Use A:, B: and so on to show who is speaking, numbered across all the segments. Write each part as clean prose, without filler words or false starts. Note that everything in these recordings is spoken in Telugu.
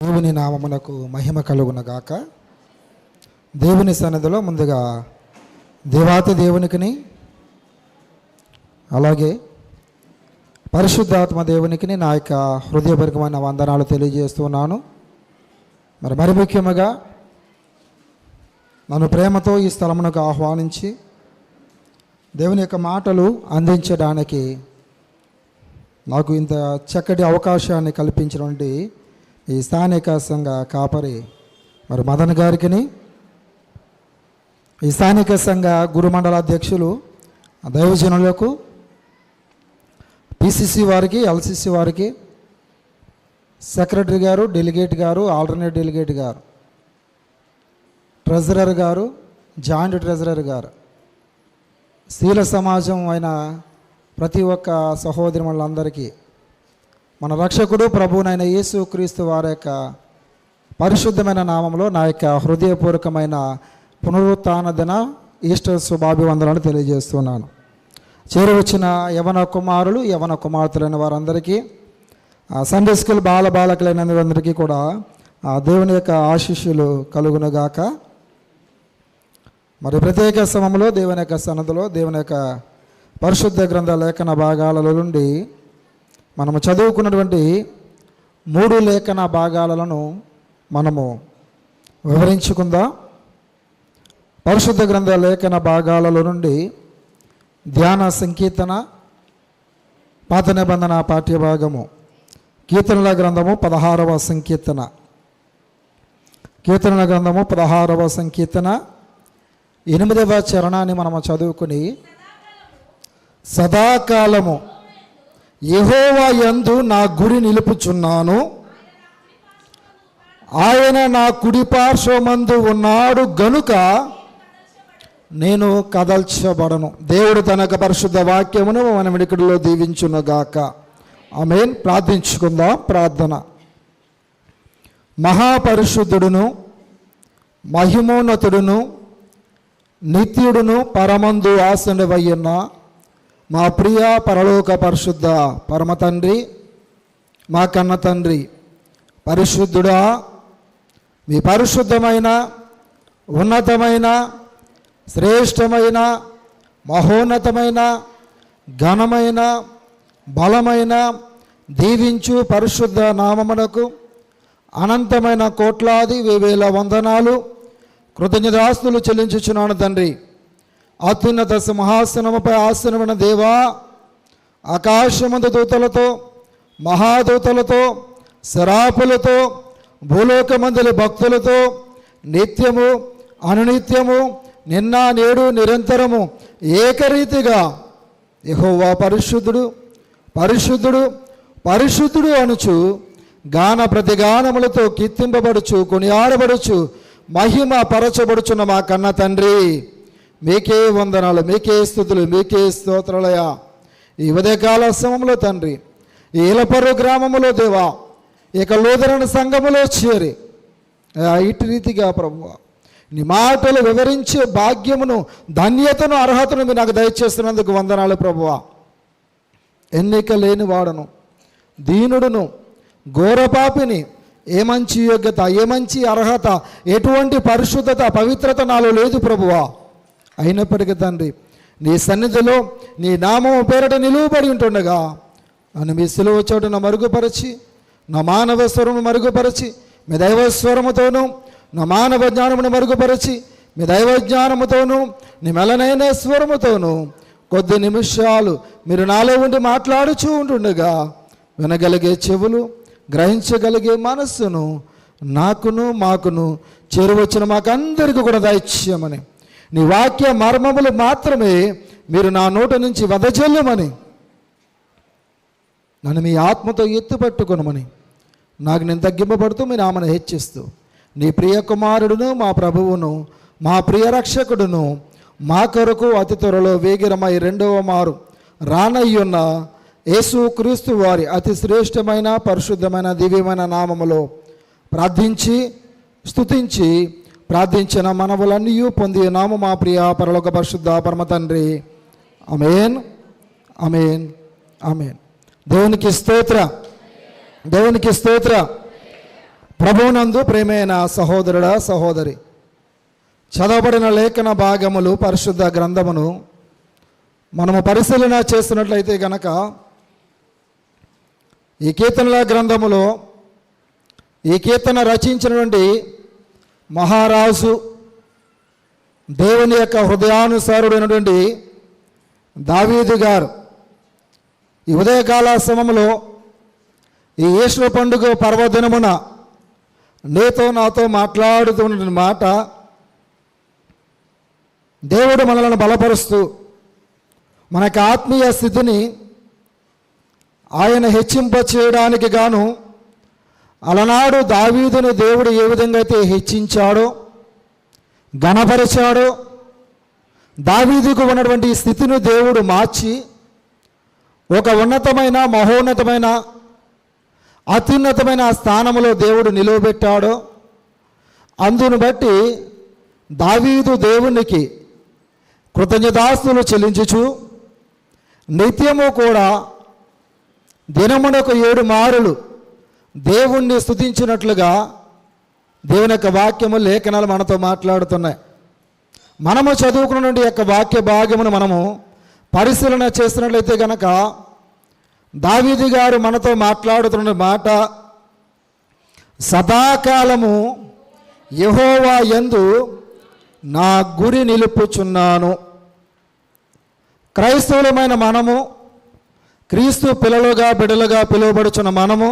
A: దేవుని నామమునకు మహిమ కలుగునగాక. దేవుని సన్నిధిలో ముందుగా దేవాతి దేవునికిని అలాగే పరిశుద్ధాత్మ దేవునికిని నా యొక్క హృదయపూర్వకమైన వందనాలు తెలియజేస్తున్నాను. మరి ముఖ్యంగా నన్ను ప్రేమతో ఈ స్థలమునకు ఆహ్వానించి దేవుని యొక్క మాటలు అందించడానికి నాకు ఇంత చక్కటి అవకాశాన్ని కల్పించినటువంటి ఈ స్థానిక సంఘ కాపరి మదన్ గారికిని, ఈ స్థానిక సంఘ గురుమండల అధ్యక్షులు దైవజనులకు, పిసిసి వారికి, ఎల్సిసి వారికి, సెక్రటరీ గారు, డెలిగేట్ గారు, ఆల్టర్నేట్ డెలిగేట్ గారు, ట్రెజరర్ గారు, జాయింట్ ట్రెజరర్ గారు, శీల సమాజం అయిన ప్రతి ఒక్క సహోదరులందరికీ మన రక్షకుడు ప్రభువునైన యేసు క్రీస్తు వారి యొక్క పరిశుద్ధమైన నామంలో నా యొక్క హృదయపూర్వకమైన పునరుత్థాన దిన ఈస్టర్ శుభాభివందనాలు తెలియజేస్తున్నాను. చేరవచ్చిన యవన కుమారులు, యవన కుమార్తెలైన వారందరికీ, సండే స్కూల్ బాలకులైన అందరికీ కూడా దేవుని యొక్క ఆశీస్సులు కలుగునుగాక. మరి ప్రత్యేక సమయంలో దేవుని యొక్క సన్నదిలో దేవుని యొక్క పరిశుద్ధ గ్రంథ లేఖన భాగాలలో నుండి మనము చదువుకున్నటువంటి 3 లేఖన భాగాలను మనము వివరించుకుందాం. పరిశుద్ధ గ్రంథ లేఖన భాగాలలో నుండి ధ్యాన సంకీర్తన, పాత నిబంధన పాఠ్యభాగము, కీర్తనల గ్రంథము 16వ సంకీర్తన, కీర్తనల గ్రంథము 16వ సంకీర్తన 8వ చరణాన్ని మనము చదువుకుని, సదాకాలము యెహోవా యందు నా గురి నిలుపుచున్నాను, ఆయన నా కుడి పార్శ్వమందు ఉన్నాడు గనుక నేను కదల్చబడను. దేవుడు తన పరిశుద్ధ వాక్యమును మన వినికిడిలో దీవించునుగాక. ఆమేన్. ప్రార్థించుకుందాం. ప్రార్థన. మహాపరిశుద్ధుడును, మహిమోన్నతుడును, నిత్యుడును, పరమందు ఆసనుడవయ్యున్న మా ప్రియ పరలోక పరిశుద్ధ పరమ తండ్రి, మా కన్న తండ్రి, పరిశుద్ధుడా, మీ పరిశుద్ధమైన, ఉన్నతమైన, శ్రేష్టమైన, మహోన్నతమైన, ఘనమైన, బలమైన, దీవించు పరిశుద్ధ నామమునకు అనంతమైన కోట్లాది వేవేల వందనాలు, కృతజ్ఞతాస్తులు చెల్లించుచున్నాను తండ్రి. అత్యున్నత సింహాసనముపై ఆసనమైన దేవా, ఆకాశమందు దూతలతో, మహాదూతలతో, శరాపులతో, భూలోకమందుల భక్తులతో నిత్యము అనునిత్యము నిన్న నేడు నిరంతరము ఏకరీతిగా యెహోవా పరిశుద్ధుడు పరిశుద్ధుడు పరిశుద్ధుడు అనుచు గాన ప్రతిగానములతో కీర్తింపబడుచు కొనియాడబడుచు మహిమ పరచబడుచున్న మా కన్న తండ్రి, మీకే వందనాలు, మీకే స్తుతులు, మీకే స్తోత్రాలయ. ఈ ఉదయకాల సమయంలో తండ్రి, ఈ ఇలపర్రు గ్రామములో దేవా, ఇక లూథరన్ సంఘములో చేరి ఇటు రీతిగా ప్రభువా నీ మాటలు వివరించే భాగ్యమును, ధన్యతను, అర్హతను మీరు నాకు దయచేస్తున్నందుకు వందనాలు ప్రభువా. ఎన్నిక లేని వాడను, దీనుడును, ఘోరపాపిని, ఏ మంచి యోగ్యత, ఏ మంచి అర్హత, ఎటువంటి పరిశుద్ధత, పవిత్రత నాలో లేదు ప్రభువా. అయినప్పటికీ తండ్రి, నీ సన్నిధిలో నీ నామము పేరట నిలువబడి ఉంటుండగా నన్ను మీ సిలువ చోటున మరుగుపరచి, నా మానవ స్వరము మరుగుపరచి, మీ దైవ స్వరముతోనూ నా మానవ జ్ఞానమును మరుగుపరచి, మీ దైవ జ్ఞానముతోనూ నీ మెలనైన స్వరముతోనూ కొద్ది నిమిషాలు మీరు నాలో ఉండి మాట్లాడుచూ ఉంటుండగా వినగలిగే చెవులు, గ్రహించగలిగే మనస్సును నాకును మాకును చేరువచ్చిన మాకందరికీ కూడా దయచేయమని, నీ వాక్య మర్మములు మాత్రమే మీరు నా నోట నుంచి వదజల్లమని, నన్ను మీ ఆత్మతో ఎత్తుపట్టుకొనమని, నాకు నేను తగ్గింపబడుతూ మీ నామను హెచ్చిస్తూ, నీ ప్రియ కుమారుడును, మా ప్రభువును, మా ప్రియ రక్షకుడును, మా కొరకు అతి త్వరలో వేగిరమై 2వ మారు రానయ్యున్న యేసు క్రీస్తు వారి అతి శ్రేష్టమైన, పరిశుద్ధమైన, దివ్యమైన నామములో ప్రార్థించి స్తుతించి ప్రార్థించిన మనవులన్నీ పొంది నామ మా ప్రియ పరలోక పరిశుద్ధ పరమ తండ్రి. ఆమేన్, ఆమేన్, ఆమేన్. దేవునికి స్తోత్ర, దేవునికి స్తోత్ర. ప్రభువునందు ప్రేమైన సహోదరుడా సహోదరి, చదవబడిన లేఖన భాగములు పరిశుద్ధ గ్రంథమును మనము పరిశీలన చేస్తున్నట్లయితే గనక ఈ కీర్తనల గ్రంథములో ఈ కీర్తన రచించినటువంటి మహారాజు, దేవుని యొక్క హృదయానుసారుడైనటువంటి దావీదు గారు ఈ ఉదయకాల సమయంలో ఈ ఈస్టర్ పండుగ పర్వదినమున నీతో నాతో మాట్లాడుతున్న మాట, దేవుడు మనలను బలపరుస్తూ మనకి ఆత్మీయ స్థితిని ఆయన హెచ్చింప చేయడానికి గాను అలనాడు దావీదుని దేవుడు ఏ విధంగా అయితే హెచ్చించాడో, ఘనపరిచాడో, దావీదుకు ఉన్నటువంటి స్థితిని దేవుడు మార్చి ఒక ఉన్నతమైన మహోన్నతమైన అత్యున్నతమైన స్థానంలో దేవుడు నిలువబెట్టాడో, అందును బట్టి దావీదు దేవునికి కృతజ్ఞతాస్తులు చెల్లించుచు నిత్యము కూడా దినమునకు 7 మారులు దేవుణ్ణి స్తుతించినట్లుగా దేవుని యొక్క వాక్యము లేఖనాలు మనతో మాట్లాడుతున్నాయి. మనము చదువుకున్నటువంటి యొక్క వాక్య భాగమును మనము పరిశీలన చేస్తున్నట్లయితే కనుక దావీదు గారు మనతో మాట్లాడుతున్న మాట, సదాకాలము యెహోవా యందు నా గురి నిలుపుచున్నాను. క్రైస్తవులమైన మనము, క్రీస్తు పిల్లలుగా బిడ్డలుగా పిలువబడుచున్న మనము,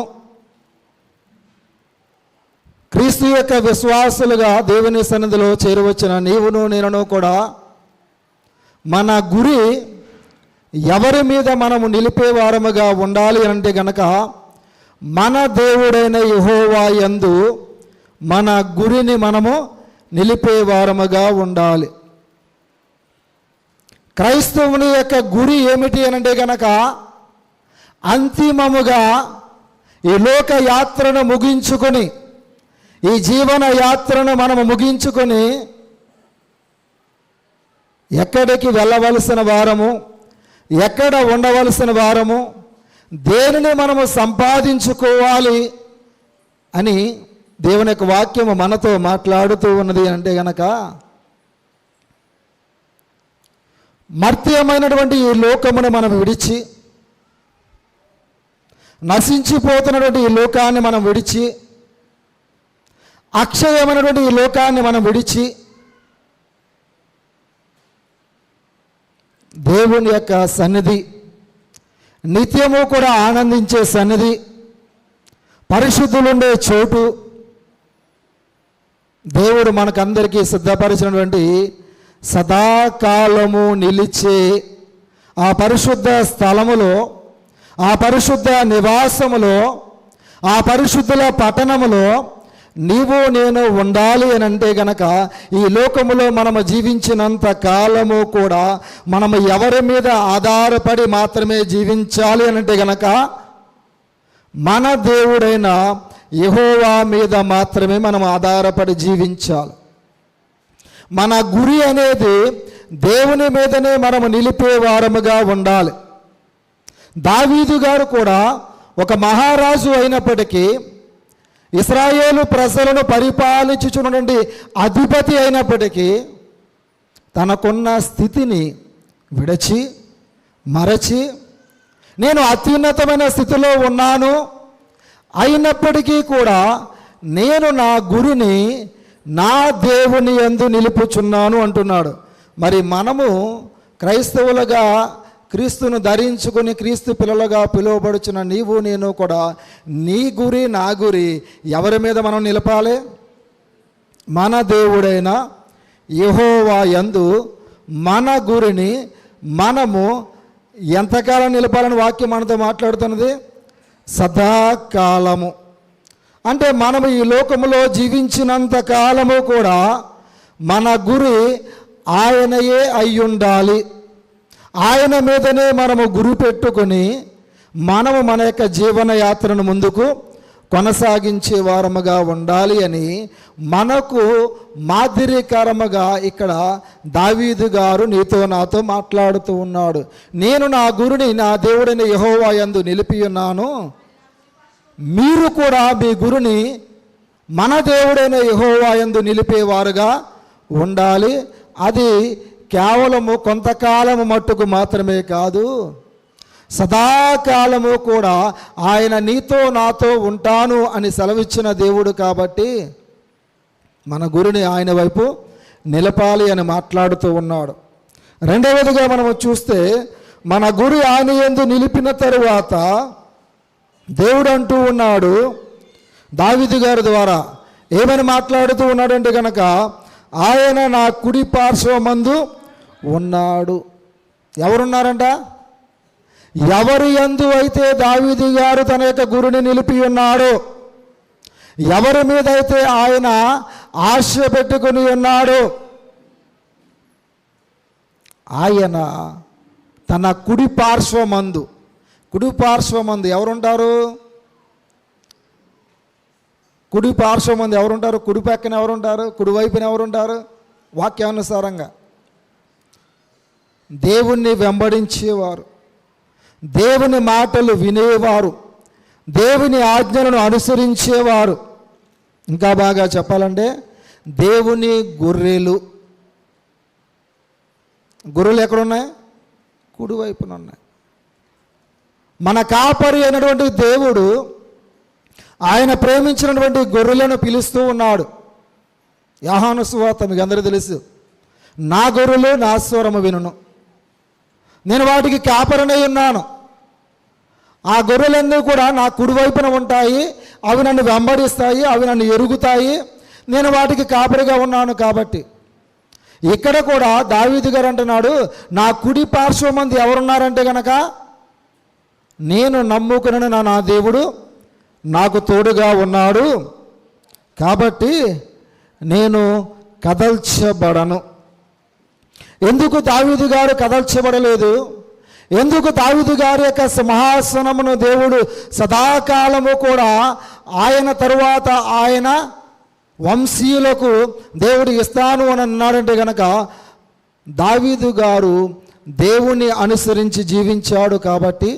A: క్రీస్తు యొక్క విశ్వాసులుగా దేవుని సన్నిధిలో చేరవచ్చిన నీవును నేనును కూడా మన గురి ఎవరి మీద మనము నిలిపేవారముగా ఉండాలి అంటే గనక మన దేవుడైన యెహోవా యందు మన గురిని మనము నిలిపేవారముగా ఉండాలి. క్రైస్తవుని యొక్క గురి ఏమిటి అనంటే గనక అంతిమముగా ఈ లోక యాత్రను ముగించుకొని, ఈ జీవన యాత్రను మనము ముగించుకొని ఎక్కడికి వెళ్ళవలసిన వారము, ఎక్కడ ఉండవలసిన వారము, దేనిని మనము సంపాదించుకోవాలి అని దేవుని యొక్క వాక్యము మనతో మాట్లాడుతూ ఉన్నది అంటే గనక మర్త్యమైనటువంటి ఈ లోకమును మనం విడిచి, నశించిపోతున్నటువంటి ఈ లోకాన్ని మనం విడిచి, అక్షయమైనటువంటి ఈ లోకాన్ని మనం విడిచి దేవుని యొక్క సన్నిధి, నిత్యము కూడా ఆనందించే సన్నిధి, పరిశుద్ధులుండే చోటు, దేవుడు మనకందరికీ సిద్ధపరిచినటువంటి సదాకాలము నిలిచే ఆ పరిశుద్ధ స్థలములో, ఆ పరిశుద్ధ నివాసములో, ఆ పరిశుద్ధుల పట్టణములో నీవు నేను ఉండాలి అని అంటే గనక ఈ లోకములో మనము జీవించినంత కాలము కూడా మనము ఎవరి మీద ఆధారపడి మాత్రమే జీవించాలి అని అంటే గనక మన దేవుడైన యెహోవా మీద మాత్రమే మనం ఆధారపడి జీవించాలి. మన గురి అనేది దేవుని మీదనే మనము నిలిపేవారముగా ఉండాలి. దావీదు గారు కూడా ఒక మహారాజు అయినప్పటికీ, ఇశ్రాయేలు ప్రజలను పరిపాలించుచున్నటువంటి అధిపతి అయినప్పటికీ తనకున్న స్థితిని విడచి మరచి, నేను అత్యున్నతమైన స్థితిలో ఉన్నాను, అయినప్పటికీ కూడా నేను నా గురిని నా దేవుని యందు నిలుపుచున్నాను అంటున్నాడు. మరి మనము క్రైస్తవులుగా క్రీస్తును ధరించుకొని క్రీస్తు పిల్లలుగా పిలువబడుచున్న నీవు నేను కూడా నీ గురి నా గురి ఎవరి మీద మనం నిలపాలి? మన దేవుడైన యెహోవా యందు మన గురిని మనము ఎంతకాలం నిలపాలని వాక్యం మనతో మాట్లాడుతున్నది? సదాకాలము. అంటే మనము ఈ లోకములో జీవించినంత కాలము కూడా మన గురి ఆయనయే అయ్యుండాలి. ఆయన మీదనే మనము గురి పెట్టుకొని మనము మన యొక్క జీవన యాత్రను ముందుకు కొనసాగించే వారముగా ఉండాలి అని మనకు మాదిరికరముగా ఇక్కడ దావీదు గారు నీతో నాతో మాట్లాడుతూ ఉన్నాడు. నేను నా గురిని నా దేవుడైన యెహోవా యందు నిలిపి ఉన్నాను, మీరు కూడా మీ గురిని మన దేవుడైన యెహోవా యందు నిలిపేవారుగా ఉండాలి. అది కేవలము కొంతకాలము మట్టుకు మాత్రమే కాదు, సదాకాలము కూడా ఆయన నీతో నాతో ఉంటాను అని సెలవిచ్చిన దేవుడు కాబట్టి మన గురిని ఆయన వైపు నిలపాలి అని మాట్లాడుతూ ఉన్నాడు. రెండవదిగా మనము చూస్తే మన గురి ఆయన యందు నిలిపిన తరువాత దేవుడు అంటూ ఉన్నాడు దావీదు గారి ద్వారా ఏమని మాట్లాడుతూ ఉన్నాడంటే కనుక, ఆయన నా కుడి పార్శ్వమందు ఉన్నాడు. ఎవరున్నారంట? ఎవరి యందు అయితే దావీదు గారు తన యొక్క గురిని నిలిపి ఉన్నాడో, ఎవరి మీద అయితే ఆయన ఆశ పెట్టుకుని ఉన్నాడో, ఆయన తన కుడి పార్శ్వమందు ఎవరుంటారు? కుడి పార్శ్వమందు ఎవరుంటారు? కుడి పక్కన ఎవరుంటారు? కుడివైపున ఎవరుంటారు? వాక్యానుసారంగా దేవుణ్ణి వెంబడించేవారు, దేవుని మాటలు వినేవారు, దేవుని ఆజ్ఞలను అనుసరించేవారు. ఇంకా బాగా చెప్పాలంటే దేవుని గొర్రెలు ఎక్కడున్నాయి? కుడివైపున ఉన్నాయి. మన కాపరి అయినటువంటి దేవుడు ఆయన ప్రేమించినటువంటి గొర్రెలను పిలుస్తూ ఉన్నాడు. యోహాను సువార్త మీకు అందరూ తెలుసు, నా గొర్రెలు నా స్వరము వినును, నేను వాటికి కాపరినై ఉన్నాను. ఆ గొర్రెలన్నీ కూడా నా కుడివైపున ఉంటాయి, అవి నన్ను వెంబడిస్తాయి, అవి నన్ను ఎరుగుతాయి, నేను వాటికి కాపరిగా ఉన్నాను. కాబట్టి ఇక్కడ కూడా దావీదు గారు అంటున్నాడు, నా కుడి పార్శ్వమంది ఎవరున్నారంటే గనక నేను నమ్ముకున్న నా దేవుడు నాకు తోడుగా ఉన్నాడు, కాబట్టి నేను కదల్చబడను. ఎందుకు దావీదు గారు కదల్చబడలేదు? ఎందుకు దావీదు గారి యొక్క సింహాసనమును దేవుడు సదాకాలము కూడా ఆయన తరువాత ఆయన వంశీయులకు దేవుడు ఇస్తాను అని అన్నాడంటే కనుక, దావీదు గారు దేవుని అనుసరించి జీవించాడు కాబట్టి,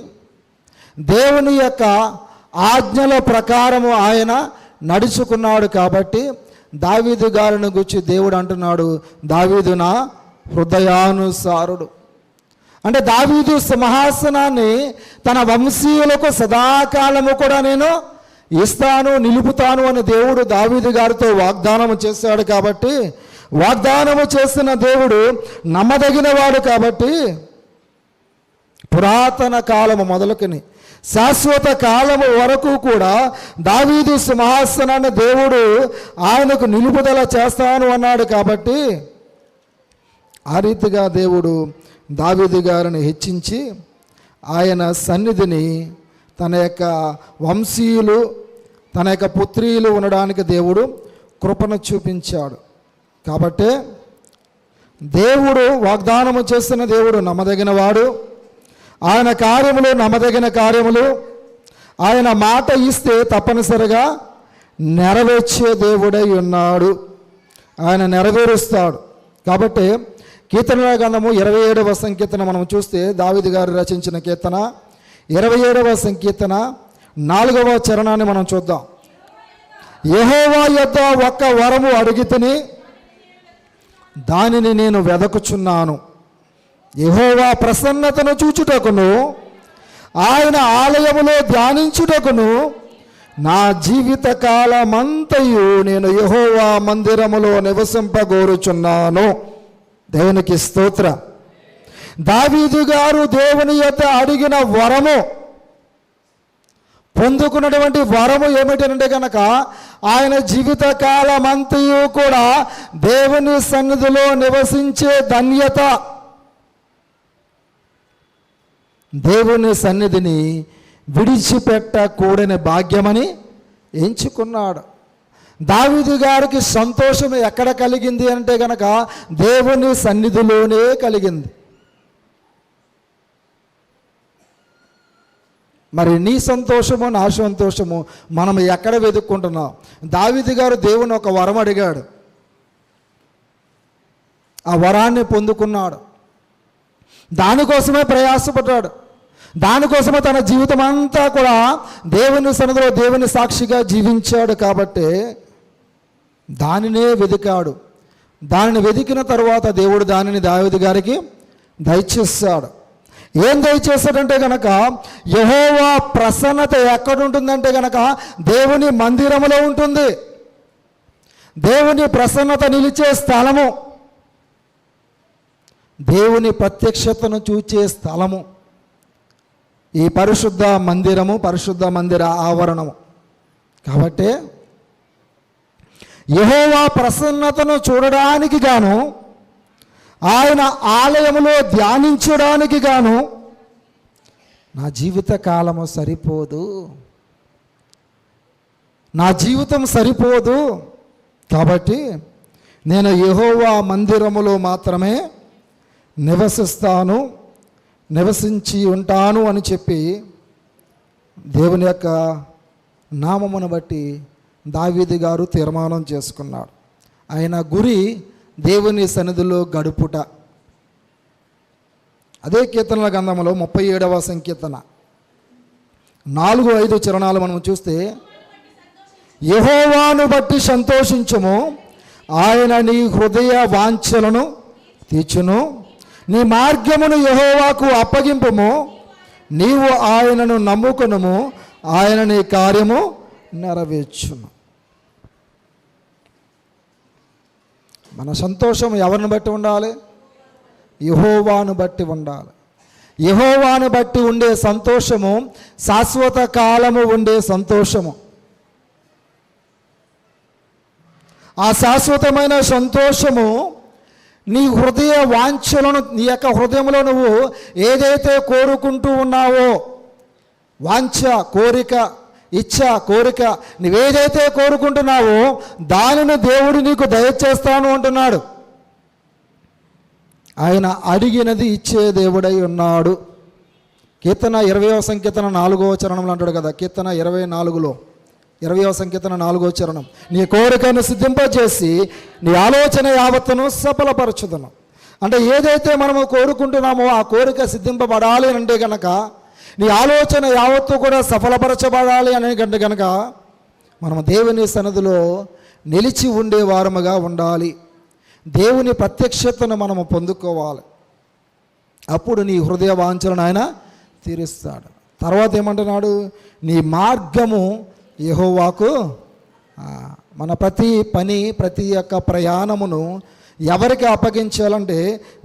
A: దేవుని యొక్క ఆజ్ఞల ప్రకారము ఆయన నడుచుకున్నాడు కాబట్టి, దావీదు గారిని గురించి దేవుడు అంటున్నాడు, దావీదు నా హృదయానుసారుడు. అంటే దావీదు సింహాసనాన్ని తన వంశీయులకు సదాకాలము కూడా నేను ఇస్తాను, నిలుపుతాను అని దేవుడు దావీదు గారితో వాగ్దానము చేశాడు. కాబట్టి వాగ్దానము చేసిన దేవుడు నమ్మదగిన వాడు. కాబట్టి పురాతన కాలము మొదలుకొని శాశ్వత కాలము వరకు కూడా దావీదు సింహాసనాన్ని దేవుడు ఆయనకు నిలుపుదల చేస్తాను అన్నాడు. కాబట్టి ఆ రీతిగా దేవుడు దావీదు గారిని హెచ్చించి ఆయన సన్నిధిని తన యొక్క వంశీయులు, తన యొక్క పుత్రీలు ఉండడానికి దేవుడు కృపను చూపించాడు. కాబట్టి దేవుడు వాగ్దానము చేస్తున్న దేవుడు నమ్మదగిన వాడు. ఆయన కార్యములు నమ్మదగిన కార్యములు. ఆయన మాట ఇస్తే తప్పనిసరిగా నెరవేర్చే దేవుడై ఉన్నాడు. ఆయన నెరవేరుస్తాడు. కాబట్టి కీర్తనల గ్రంథము 27వ సంకీర్తన మనం చూస్తే దావీదు గారు రచించిన కీర్తన 27వ సంకీర్తన 4వ చరణాన్ని మనం చూద్దాం. యెహోవా యొద్ద ఒక్క వరము అడిగితిని, దానిని నేను వెదకుచున్నాను. యెహోవా ప్రసన్నతను చూచుటకును, ఆయన ఆలయములో ధ్యానించుటకును నా జీవిత కాలమంతయు నేను యెహోవా మందిరములో నివసింపగోరుచున్నాను. దేవునికి స్తోత్ర. దావీదు గారు దేవుని యొద్ద అడిగిన వరము, పొందుకున్నటువంటి వరము ఏమిటంటే కనుక ఆయన జీవిత కాలమంతయు కూడా దేవుని సన్నిధిలో నివసించే ధన్యత, దేవుని సన్నిధిని విడిచిపెట్టకూడని భాగ్యమని ఎంచుకున్నాడు. దావీదు గారికి సంతోషం ఎక్కడ కలిగింది అంటే గనక దేవుని సన్నిధిలోనే కలిగింది. మరి నీ సంతోషము నా సంతోషము మనం ఎక్కడ వెతుక్కుంటున్నాం? దావీదు గారు దేవుని ఒక వరం అడిగాడు, ఆ వరాన్ని పొందుకున్నాడు. దానికోసమే ప్రయాసపడ్డాడు. దానికోసమే తన జీవితం అంతా కూడా దేవుని సన్నిధిలో దేవుని సాక్షిగా జీవించాడు. కాబట్టి దానినే వెతికాడు. దానిని వెతికిన తర్వాత దేవుడు దానిని దావీదు గారికి దయచేస్తాడు. ఏం దయచేస్తాడంటే కనుక, యెహోవా ప్రసన్నత ఎక్కడుంటుందంటే కనుక దేవుని మందిరములో ఉంటుంది. దేవుని ప్రసన్నత నిలిచే స్థలము, దేవుని ప్రత్యక్షతను చూచే స్థలము ఈ పరిశుద్ధ మందిరము, పరిశుద్ధ మందిర ఆవరణము. కాబట్టి యెహోవా ప్రసన్నతను చూడడానికి గాను, ఆయన ఆలయములో ధ్యానించడానికి గాను నా జీవిత కాలము సరిపోదు, నా జీవితం సరిపోదు. కాబట్టి నేను యెహోవా మందిరములో మాత్రమే నివసించి ఉంటాను అని చెప్పి దేవుని యొక్క నామమును బట్టి దావీదు గారు తీర్మానం చేసుకున్నాడు. ఆయన గురి దేవుని సన్నిధిలో గడుపుట. అదే కీర్తనల గ్రంథంలో 37వ సంకీర్తన 4-5 చరణాలు మనం చూస్తే, యెహోవాను బట్టి సంతోషించుము, ఆయన నీ హృదయ వాంఛలను తీర్చును, నీ మార్గమును యెహోవాకు అప్పగింపుము, నీవు ఆయనను నమ్ముకొనుము, ఆయన నీ కార్యము నెరవేర్చును. మన సంతోషం ఎవరిని బట్టి ఉండాలి? యెహోవాను బట్టి ఉండాలి. యెహోవాను బట్టి ఉండే సంతోషము శాశ్వత కాలము ఉండే సంతోషము. ఆ శాశ్వతమైన సంతోషము నీ హృదయ వాంఛలను, నీ యొక్క హృదయంలో నువ్వు ఏదైతే కోరుకుంటూ ఉన్నావో, వాంఛ, కోరిక, ఇచ్చ, కోరిక, నువ్వేదైతే కోరుకుంటున్నావో దానిని దేవుడు నీకు దయచేస్తాను అంటున్నాడు. ఆయన అడిగినది ఇచ్చే దేవుడై ఉన్నాడు. కీర్తన 20వ సంకీర్తన 4వ చరణంలో అంటాడు కదా, కీర్తన 24లో 20వ సంకీర్తన 4వ చరణం, నీ కోరికను సిద్ధింపజేసి నీ ఆలోచన యావత్తును సఫలపరచుదును. అంటే ఏదైతే మనము కోరుకుంటున్నామో ఆ కోరిక సిద్ధింపబడాలి అంటే కనుక, నీ ఆలోచన యావత్తు కూడా సఫలపరచబడాలి అనే కంటే కనుక మనం దేవుని సన్నిధిలో నిలిచి ఉండే వారముగా ఉండాలి. దేవుని ప్రత్యక్షతను మనము పొందుకోవాలి. అప్పుడు నీ హృదయ వాంఛలను ఆయన తీరుస్తాడు. తర్వాత ఏమంటున్నాడు? నీ మార్గము యెహోవాకు. మన ప్రతి పని, ప్రతి యొక్క ప్రయాణమును ఎవరికి అప్పగించాలంటే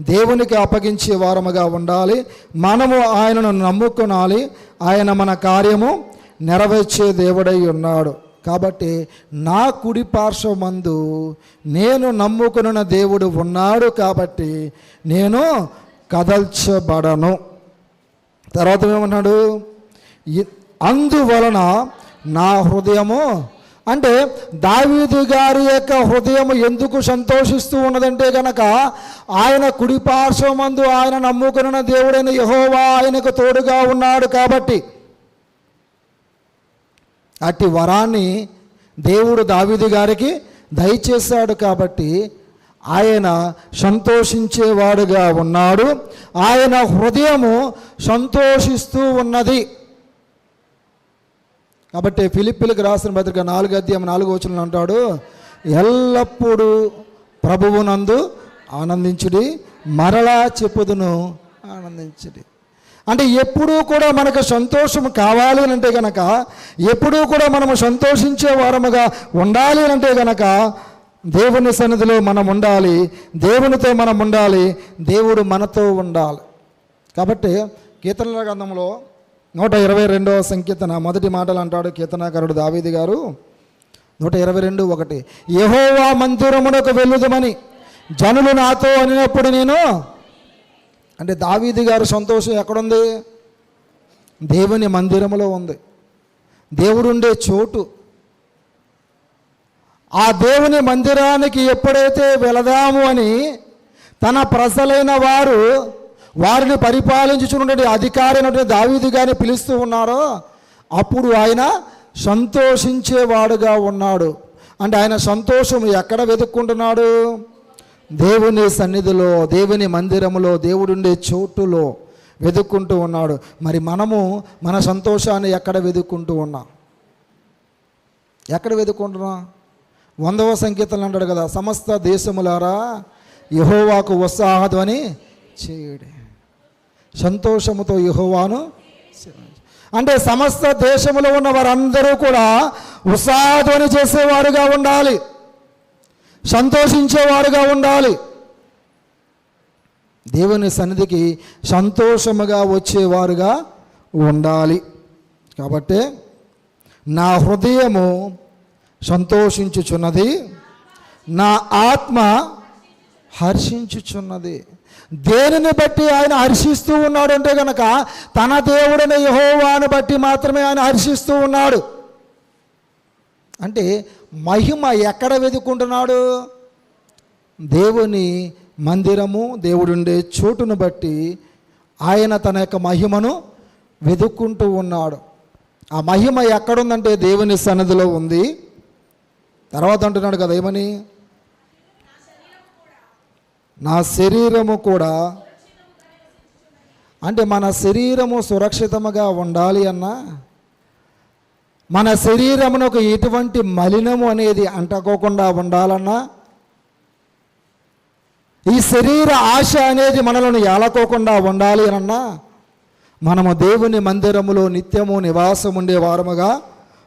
A: దేవునికి అప్పగించే వారముగా ఉండాలి. మనము ఆయనను నమ్ముకొనాలి. ఆయన మన కార్యము నెరవేర్చే దేవుడై ఉన్నాడు. కాబట్టి నా కుడి పార్శ్వమందు నేను నమ్ముకున్న దేవుడు ఉన్నాడు, కాబట్టి నేను కదల్చబడను. తర్వాత ఏమన్నాడు? అందువలన నా హృదయము, అంటే దావీదు గారి యొక్క హృదయము ఎందుకు సంతోషిస్తూ ఉన్నదంటే కనుక, ఆయన కుడి పార్శ్వమందు ఆయన నమ్ముకున్న దేవుడైన యెహోవా ఆయనకు తోడుగా ఉన్నాడు. కాబట్టి అట్టి వరాన్ని దేవుడు దావీదు గారికి దయచేశాడు. కాబట్టి ఆయన సంతోషించేవాడుగా ఉన్నాడు. ఆయన హృదయము సంతోషిస్తూ ఉన్నది. కాబట్టి ఫిలిప్పీలకు రాసిన పత్రిక 4:4 అంటాడు, ఎల్లప్పుడూ ప్రభువునందు ఆనందించుడి, మరలా చెప్పుదును ఆనందించుడి. అంటే ఎప్పుడూ కూడా మనకు సంతోషం కావాలి అంటే కనుక, ఎప్పుడూ కూడా మనము సంతోషించే వారముగా ఉండాలి అంటే కనుక దేవుని సన్నిధిలో మనం ఉండాలి, దేవునితో మనం ఉండాలి, దేవుడు మనతో ఉండాలి. కాబట్టి కీర్తనల గ్రంథంలో 122వ సంకీర్తన మొదటి మాటలు అంటాడు కీర్తనాకారుడు దావీదు గారు. 122:1, యెహోవా మందిరమునకు వెళ్ళుదమని జనులు నాతో అనినప్పుడు నేను, అంటే దావీదు గారు సంతోషం ఎక్కడుంది? దేవుని మందిరములో ఉంది. దేవుడు ఉండే చోటు. ఆ దేవుని మందిరానికి ఎప్పుడైతే వెళదాము అని తన ప్రజలైన వారిని పరిపాలించుచున్నటువంటి అధికారి అయినటువంటి దావీదు గారిని పిలుస్తూ ఉన్నారో, అప్పుడు ఆయన సంతోషించేవాడుగా ఉన్నాడు. అంటే ఆయన సంతోషం ఎక్కడ వెతుక్కుంటున్నాడు? దేవుని సన్నిధిలో, దేవుని మందిరములో, దేవుడుండే చోటులో వెతుక్కుంటూ ఉన్నాడు. మరి మనము మన సంతోషాన్ని ఎక్కడ వెతుక్కుంటూ ఉన్నాం? ఎక్కడ వెతుక్కుంటున్నాం? 100వ సంకీర్తనలు అంటాడు కదా, సమస్త దేశములారా యెహోవాకు ఉత్సాహధ్వని చేయుడి, సంతోషముతో యెహోవాను. అంటే సమస్త దేశంలో ఉన్న వారందరూ కూడా ఉత్సాహధ్వని చేసేవారుగా ఉండాలి, సంతోషించేవారుగా ఉండాలి, దేవుని సన్నిధికి సంతోషముగా వచ్చేవారుగా ఉండాలి. కాబట్టి నా హృదయము సంతోషించుచున్నది, నా ఆత్మ హర్షించుచున్నది. దేనిని బట్టి ఆయన హర్షిస్తూ ఉన్నాడు అంటే కనుక తన దేవుడిని యెహోవాను బట్టి మాత్రమే ఆయన హర్షిస్తూ ఉన్నాడు. అంటే మహిమ ఎక్కడ వెతుక్కుంటున్నాడు? దేవుని మందిరము, దేవుడుండే చోటును బట్టి ఆయన తన యొక్క మహిమను వెతుక్కుంటూ ఉన్నాడు. ఆ మహిమ ఎక్కడుందంటే దేవుని సన్నిధిలో ఉంది. తర్వాత అంటున్నాడు కదా, ఏమని? నా శరీరము కూడా. అంటే మన శరీరము సురక్షితముగా ఉండాలి అన్నా, మన శరీరమునకు ఎటువంటి మలినము అనేది అంటుకోకుండా ఉండాలన్నా, ఈ శరీర ఆశ అనేది మనలను ఏలకోకుండా ఉండాలి అన్నా, మనము దేవుని మందిరములో నిత్యము నివాసం ఉండే వారముగా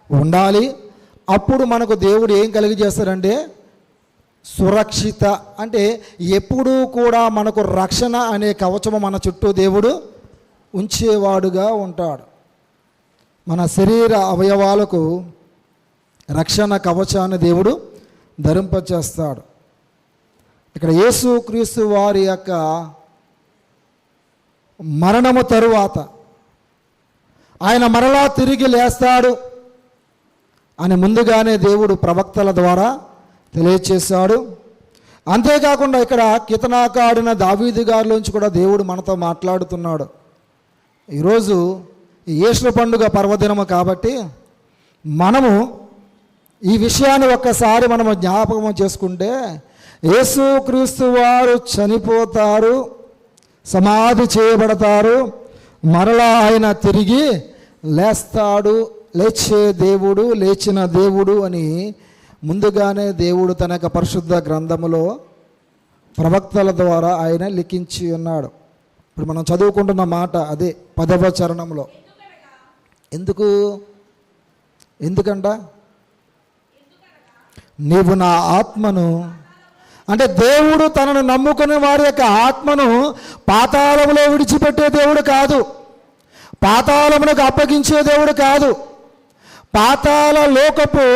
A: ఉండాలి. అప్పుడు మనకు దేవుడు ఏం కలిగజేస్తాడంటే సురక్షిత, అంటే ఎప్పుడూ కూడా మనకు రక్షణ అనే కవచము మన చుట్టూ దేవుడు ఉంచేవాడుగా ఉంటాడు. మన శరీర అవయవాలకు రక్షణ కవచాన్ని దేవుడు ధరింపచేస్తాడు. ఇక్కడ యేసుక్రీస్తు వారి యొక్క మరణము తరువాత ఆయన మరలా తిరిగి లేస్తాడు అని ముందుగానే దేవుడు ప్రవక్తల ద్వారా తెలియచేశాడు. అంతేకాకుండా ఇక్కడ కీర్తనాకారుడైన దావీదు గారిలోంచి కూడా దేవుడు మనతో మాట్లాడుతున్నాడు. ఈరోజు ఈ ఈస్టర్ పండుగ పర్వదినము కాబట్టి మనము ఈ విషయాన్ని ఒక్కసారి మనము జ్ఞాపకం చేసుకుంటే, యేసుక్రీస్తు వారు చనిపోతారు, సమాధి చేయబడతారు, మరలా ఆయన తిరిగి లేస్తాడు, లేచే దేవుడు, లేచిన దేవుడు అని ముందుగానే దేవుడు తన యొక్క పరిశుద్ధ గ్రంథములో ప్రవక్తల ద్వారా ఆయన లిఖించి ఉన్నాడు. ఇప్పుడు మనం చదువుకుంటున్న మాట అదే 10వ చరణంలో. ఎందుకంట నీవు నా ఆత్మను, అంటే దేవుడు తనను నమ్ముకునే వారి యొక్క ఆత్మను పాతాళములో విడిచిపెట్టే దేవుడు కాదు, పాతాళమునకు అప్పగించే దేవుడు కాదు. పాతాళ లోకపు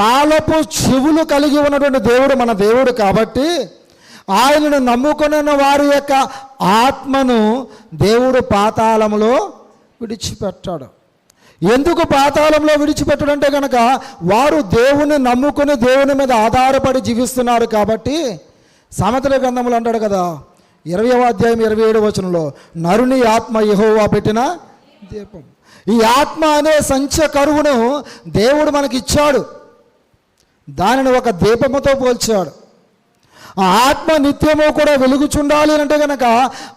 A: తాళపు చెవులు కలిగి ఉన్నటువంటి దేవుడు మన దేవుడు కాబట్టి ఆయనను నమ్ముకున్న వారి యొక్క ఆత్మను దేవుడు పాతాళములో విడిచిపెట్టాడు. ఎందుకు పాతాళంలో విడిచిపెట్టడంటే కనుక వారు దేవుని నమ్ముకుని దేవుని మీద ఆధారపడి జీవిస్తున్నారు కాబట్టి. సామెతల గ్రంథములు అంటాడు కదా, 20వ అధ్యాయం 27వ వచనంలో, నరుని ఆత్మ యెహోవా పెట్టిన దీపం. ఈ ఆత్మ అనే సంచ కరువును దేవుడు మనకి ఇచ్చాడు, దానిని ఒక దీపముతో పోల్చాడు. ఆ ఆత్మ నిత్యము కూడా వెలుగుచుండాలి అంటే కనుక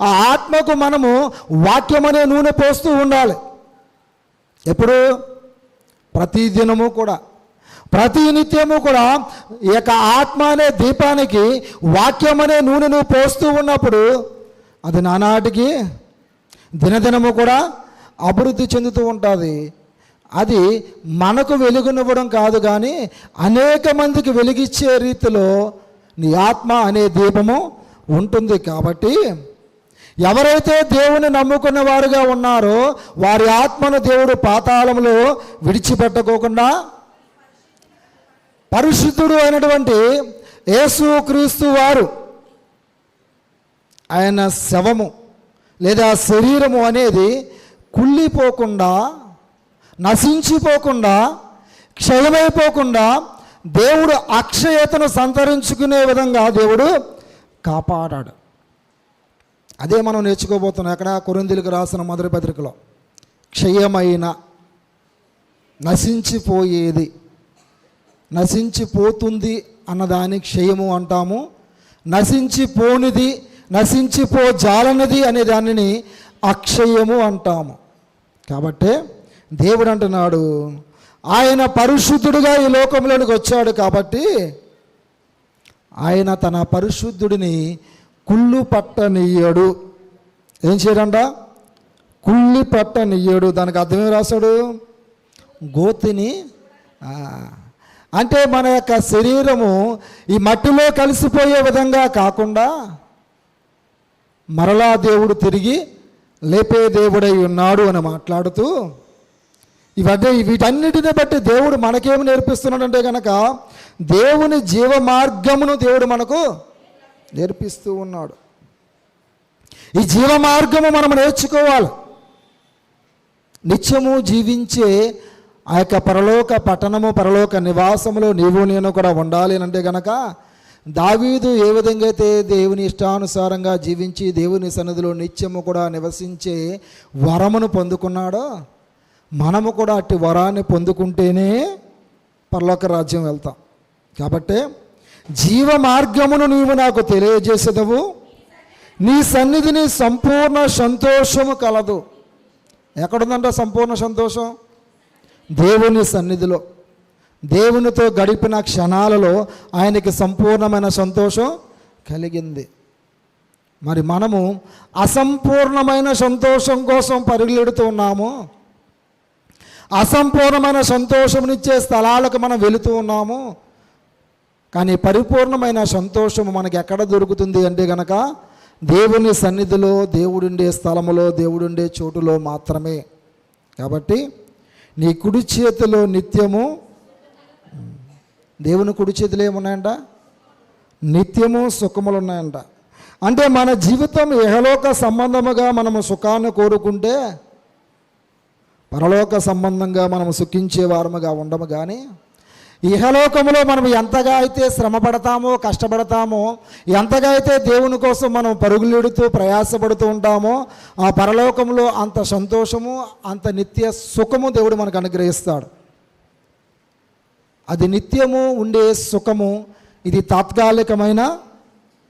A: ఆ ఆత్మకు మనము వాక్యం అనే నూనె పోస్తూ ఉండాలి. ఎప్పుడు? ప్రతిదినము కూడా, ప్రతి నిత్యము కూడా ఈ యొక్క ఆత్మ అనే దీపానికి వాక్యం అనే నూనె నువ్వు పోస్తూ ఉన్నప్పుడు అది నానాటికి దినదినము కూడా అభివృద్ధి చెందుతూ ఉంటుంది. అది మనకు వెలుగునివ్వడం కాదు కానీ అనేక మందికి వెలిగిచ్చే రీతిలో నీ ఆత్మ అనే దీపము ఉంటుంది. కాబట్టి ఎవరైతే దేవుని నమ్ముకున్న వారుగా ఉన్నారో వారి ఆత్మను దేవుడు పాతాళంలో విడిచిపెట్టుకోకుండా పరిశుద్ధుడు అయినటువంటి యేసుక్రీస్తు వారు ఆయన శవము లేదా శరీరము అనేది కుళ్ళిపోకుండా, నశించిపోకుండా, క్షయమైపోకుండా దేవుడు అక్షయతను సంతరించుకునే విధంగా దేవుడు కాపాడాడు. అదే మనం నేర్చుకోబోతున్నాం. ఎక్కడ? కొరింథీయులకు రాసిన మొదటి పత్రికలో. క్షయమైన, నశించిపోయేది, నశించిపోతుంది అన్నదాన్ని క్షయము అంటాము. నశించిపోనిది, నశించిపోజాలనిది అనే దానిని అక్షయము అంటాము. కాబట్టి దేవుడు అంటున్నాడు, ఆయన పరిశుద్ధుడుగా ఈ లోకంలోనికి వచ్చాడు కాబట్టి ఆయన తన పరిశుద్ధుడిని కుళ్ళు పట్టనియ్యడు. ఏం చేయడంట? కుళ్ళి పట్టనియ్యడు. దానికి అర్థమే రాశాడు, గోతిని. అంటే మన యొక్క శరీరము ఈ మట్టిలో కలిసిపోయే విధంగా కాకుండా మరలా దేవుడు తిరిగి లేపే దేవుడై ఉన్నాడు అని మాట్లాడుతూ వీటన్నిటిని బట్టి దేవుడు మనకేమి నేర్పిస్తున్నాడంటే కనుక దేవుని జీవ మార్గమును దేవుడు మనకు నేర్పిస్తూ ఉన్నాడు. ఈ జీవ మార్గము మనం నేర్చుకోవాలి. నిత్యము జీవించే ఆ యొక్క పరలోక పట్టణము, పరలోక నివాసములో నీవు నేను కూడా ఉండాలి అంటే కనుక దావీదు ఏ విధంగా అయితే దేవుని ఇష్టానుసారంగా జీవించి దేవుని సన్నిధిలో నిత్యము కూడా నివసించే వరమును పొందుకున్నాడో మనము కూడా అట్టి వరాన్ని పొందుకుంటేనే పరలోక రాజ్యం వెళ్తాం. కాబట్టి జీవ మార్గమును నీవు నాకు తెలియజేసేదవు, నీ సన్నిధిని సంపూర్ణ సంతోషము కలదు. ఎక్కడుందంట సంపూర్ణ సంతోషం? దేవుని సన్నిధిలో, దేవునితో గడిపిన క్షణాలలో ఆయనకి సంపూర్ణమైన సంతోషం కలిగింది. మరి మనము అసంపూర్ణమైన సంతోషం కోసం పరుగులెడుతూ ఉన్నాము, అసంపూర్ణమైన సంతోషమునిచ్చే స్థలాలకు మనం వెళుతూ ఉన్నాము. కానీ పరిపూర్ణమైన సంతోషము మనకి ఎక్కడ దొరుకుతుంది అంటే కనుక దేవుని సన్నిధిలో, దేవుడుండే స్థలములో, దేవుడుండే చోటులో మాత్రమే. కాబట్టి నీ కుడి చేతిలో నిత్యము, దేవుని కుడి చేతిలో ఏమున్నాయంట? నిత్యము సుఖములు ఉన్నాయంట. అంటే మన జీవితం ఇహలోక సంబంధముగా మనము సుఖాన్ని కోరుకుంటే పరలోక సంబంధంగా మనము సుఖించే వారముగా ఉండము. కానీ ఇహలోకములో మనం ఎంతగా అయితే శ్రమ పడతామో, కష్టపడతామో, ఎంతగా అయితే దేవుని కోసం మనం పరుగులెడుతూ ప్రయాసపడుతూ ఉంటామో ఆ పరలోకంలో అంత సంతోషము, అంత నిత్య సుఖము దేవుడు మనకు అనుగ్రహిస్తాడు. అది నిత్యము ఉండే సుఖము. ఇది తాత్కాలికమైన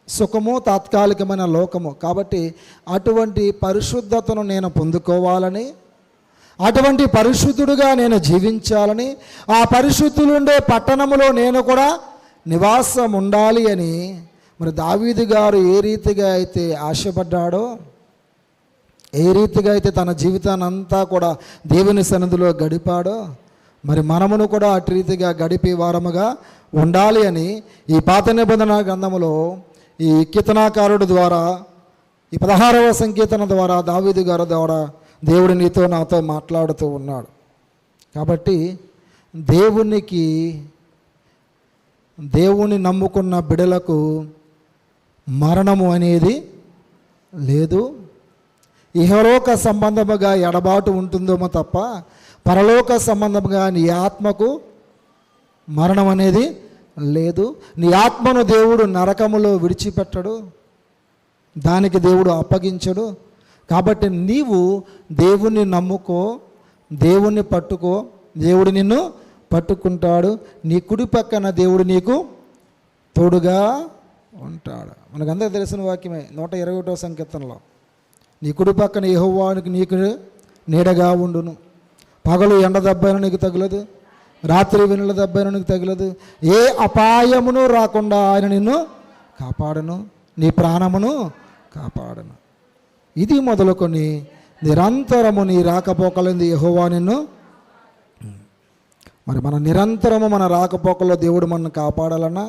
A: సుఖము, తాత్కాలికమైన లోకము. కాబట్టి అటువంటి పరిశుద్ధతను నేను పొందుకోవాలని, అటువంటి పరిశుద్ధుడుగా నేను జీవించాలని, ఆ పరిశుద్ధులుండే పట్టణములో నేను కూడా నివాసం ఉండాలి అని మరి దావీదు గారు ఏ రీతిగా అయితే ఆశపడ్డాడో, ఏ రీతిగా అయితే తన జీవితాన్ని అంతా కూడా దేవుని సన్నిధిలో గడిపాడో, మరి మనమును కూడా అటు రీతిగా గడిపే వారముగా ఉండాలి అని ఈ పాత నిబంధన గ్రంథములో ఈ కీర్తనాకారుడు ద్వారా, ఈ 16వ సంకీర్తన ద్వారా దావీదు గారి ద్వారా దేవుడు నీతో నాతో మాట్లాడుతూ ఉన్నాడు. కాబట్టి దేవుని నమ్ముకున్న బిడలకు మరణము అనేది లేదు. ఇహలోక సంబంధముగా ఎడబాటు ఉంటుందేమో తప్ప పరలోక సంబంధముగా నీ ఆత్మకు మరణం అనేది లేదు. నీ ఆత్మను దేవుడు నరకములో విడిచిపెట్టడు, దానికి దేవుడు అప్పగించడు. కాబట్టి నీవు దేవుణ్ణి నమ్ముకో, దేవుణ్ణి పట్టుకో, దేవుడు నిన్ను పట్టుకుంటాడు. నీ కుడి పక్కన దేవుడు నీకు తోడుగా ఉంటాడు. మనకందరికీ తెలిసిన వాక్యమే 121వ సంకీర్తనలో, నీ కుడి పక్కన యెహోవానికి నీకు నీడగా ఉండును, పగలు ఎండ దెబ్బైన నీకు తగులదు, రాత్రి వెనుల దెబ్బైన నీకు తగులదు, ఏ అపాయమును రాకుండా ఆయన నిన్ను కాపాడను, నీ ప్రాణమును కాపాడను. ఇది మొదలుకొని నిరంతరము నీ రాకపోకలంది యెహోవా నిన్ను. మరి మన నిరంతరము మన రాకపోకల్లో దేవుడు మనల్ని కాపాడాలన్నా,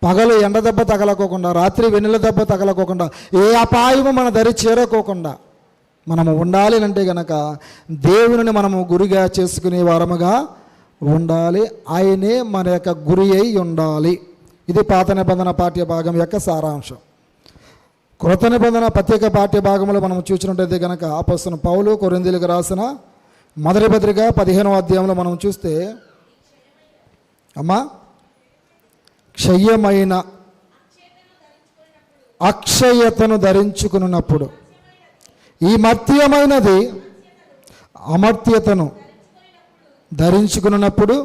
A: పగలు ఎండ దెబ్బ తగలకోకుండా, రాత్రి వెన్నెల దెబ్బ తగలకోకుండా, ఏ అపాయము మన దరి చేరకోకుండా మనము ఉండాలి అంటే గనక దేవుని మనము గురిగా చేసుకునే వారముగా ఉండాలి. ఆయనే మన యొక్క గురి అయి ఉండాలి. ఇది పాత నిబంధన పాఠ్య భాగం యొక్క సారాంశం. కృత నిబంధన ప్రత్యేక పాఠ్య భాగంలో మనం చూసినట్టయితే కనుక అపోస్తలుడైన పౌలు కొరింథీయులకు రాసిన మొదటి పత్రిక 15వ అధ్యాయంలో మనం చూస్తే, అమ్మా, క్షయమైన అక్షయతను ధరించుకున్నప్పుడు, ఈ మర్త్యమైనది అమర్త్యతను ధరించుకున్నప్పుడు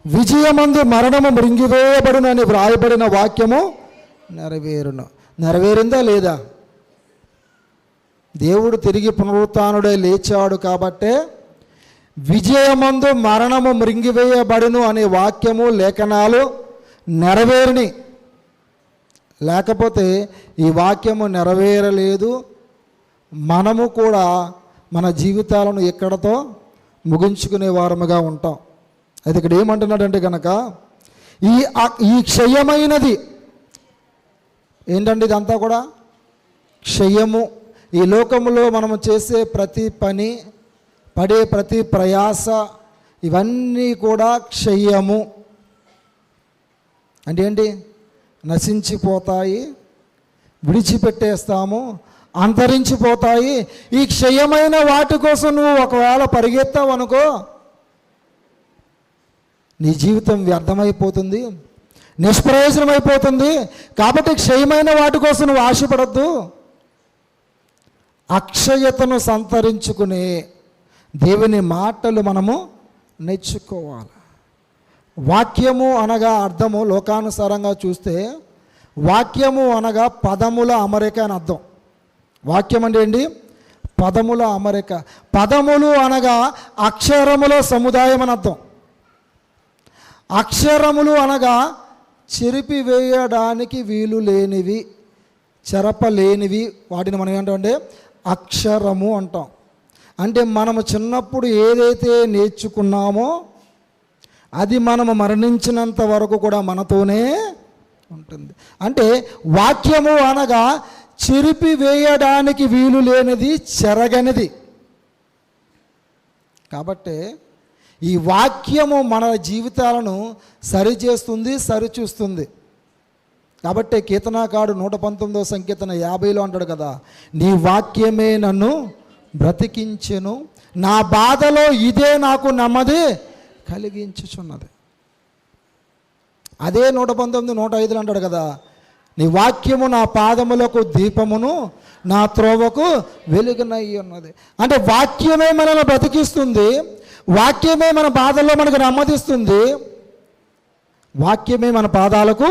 A: విజయమందు మరణము మృంగివేయబడును అని వ్రాయబడిన వాక్యము నెరవేరును. నెరవేరిందా లేదా? దేవుడు తిరిగి పునరుత్థానుడై లేచాడు కాబట్టే విజయమందు మరణము మృంగివేయబడును అనే వాక్యము లేఖనాలు నెరవేరిని. లేకపోతే ఈ వాక్యము నెరవేరలేదు, మనము కూడా మన జీవితాలను ఎక్కడతో ముగించుకునే వారముగా ఉంటాం. అయితే ఇక్కడ ఏమంటున్నాడంటే కనుక ఈ క్షయమైనది ఏంటంటే ఇదంతా కూడా క్షయము. ఈ లోకములో మనము చేసే ప్రతి పని, పడే ప్రతి ప్రయాస, ఇవన్నీ కూడా క్షయము. అంటే ఏంటి? నశించిపోతాయి, విడిచిపెట్టేస్తాము, అంతరించిపోతాయి. ఈ క్షయమైన వాటి కోసం నువ్వు ఒకవేళ పరిగెత్తావు అనుకో, నీ జీవితం వ్యర్థమైపోతుంది, నిష్ప్రయోజనమైపోతుంది. కాబట్టి క్షయమైన వాటి కోసం నువ్వు ఆశపడద్దు. అక్షయతను సంతరించుకునే దేవుని మాటలు మనము నేర్చుకోవాలి. వాక్యము అనగా అర్థము లోకానుసారంగా చూస్తే వాక్యము అనగా పదముల అమరిక అని అర్థం. వాక్యం అంటే ఏంటి? పదముల అమరిక. పదములు అనగా అక్షరముల సముదాయం అని అర్థం. అక్షరములు అనగా చెరిపివేయడానికి వీలు లేనివి, చెరపలేనివి, వాటిని మనం ఏంటంటే అక్షరము అంటాం. అంటే మనము చిన్నప్పుడు ఏదైతే నేర్చుకున్నామో అది మనము మరణించినంత వరకు కూడా మనతోనే ఉంటుంది. అంటే వాక్యము అనగా చెరిపివేయడానికి వీలు లేనిది, చెరగనిది. కాబట్టి ఈ వాక్యము మన జీవితాలను సరిచేస్తుంది, సరిచూస్తుంది. కాబట్టి కీర్తనాకారుడు 119వ సంకీర్తన 50లో అంటాడు కదా, నీ వాక్యమే నన్ను బ్రతికించెను, నా బాధలో ఇదే నాకు నెమ్మది కలిగించుచున్నది. అదే 119, 105 అంటాడు కదా, నీ వాక్యము నా పాదములకు దీపమును, నా త్రోవకు వెలుగునై ఉన్నది. అంటే వాక్యమే మనల్ని బ్రతికిస్తుంది, వాక్యమే మన బాధల్లో మనకు నెమ్మదిస్తుంది, వాక్యమే మన పాదాలకు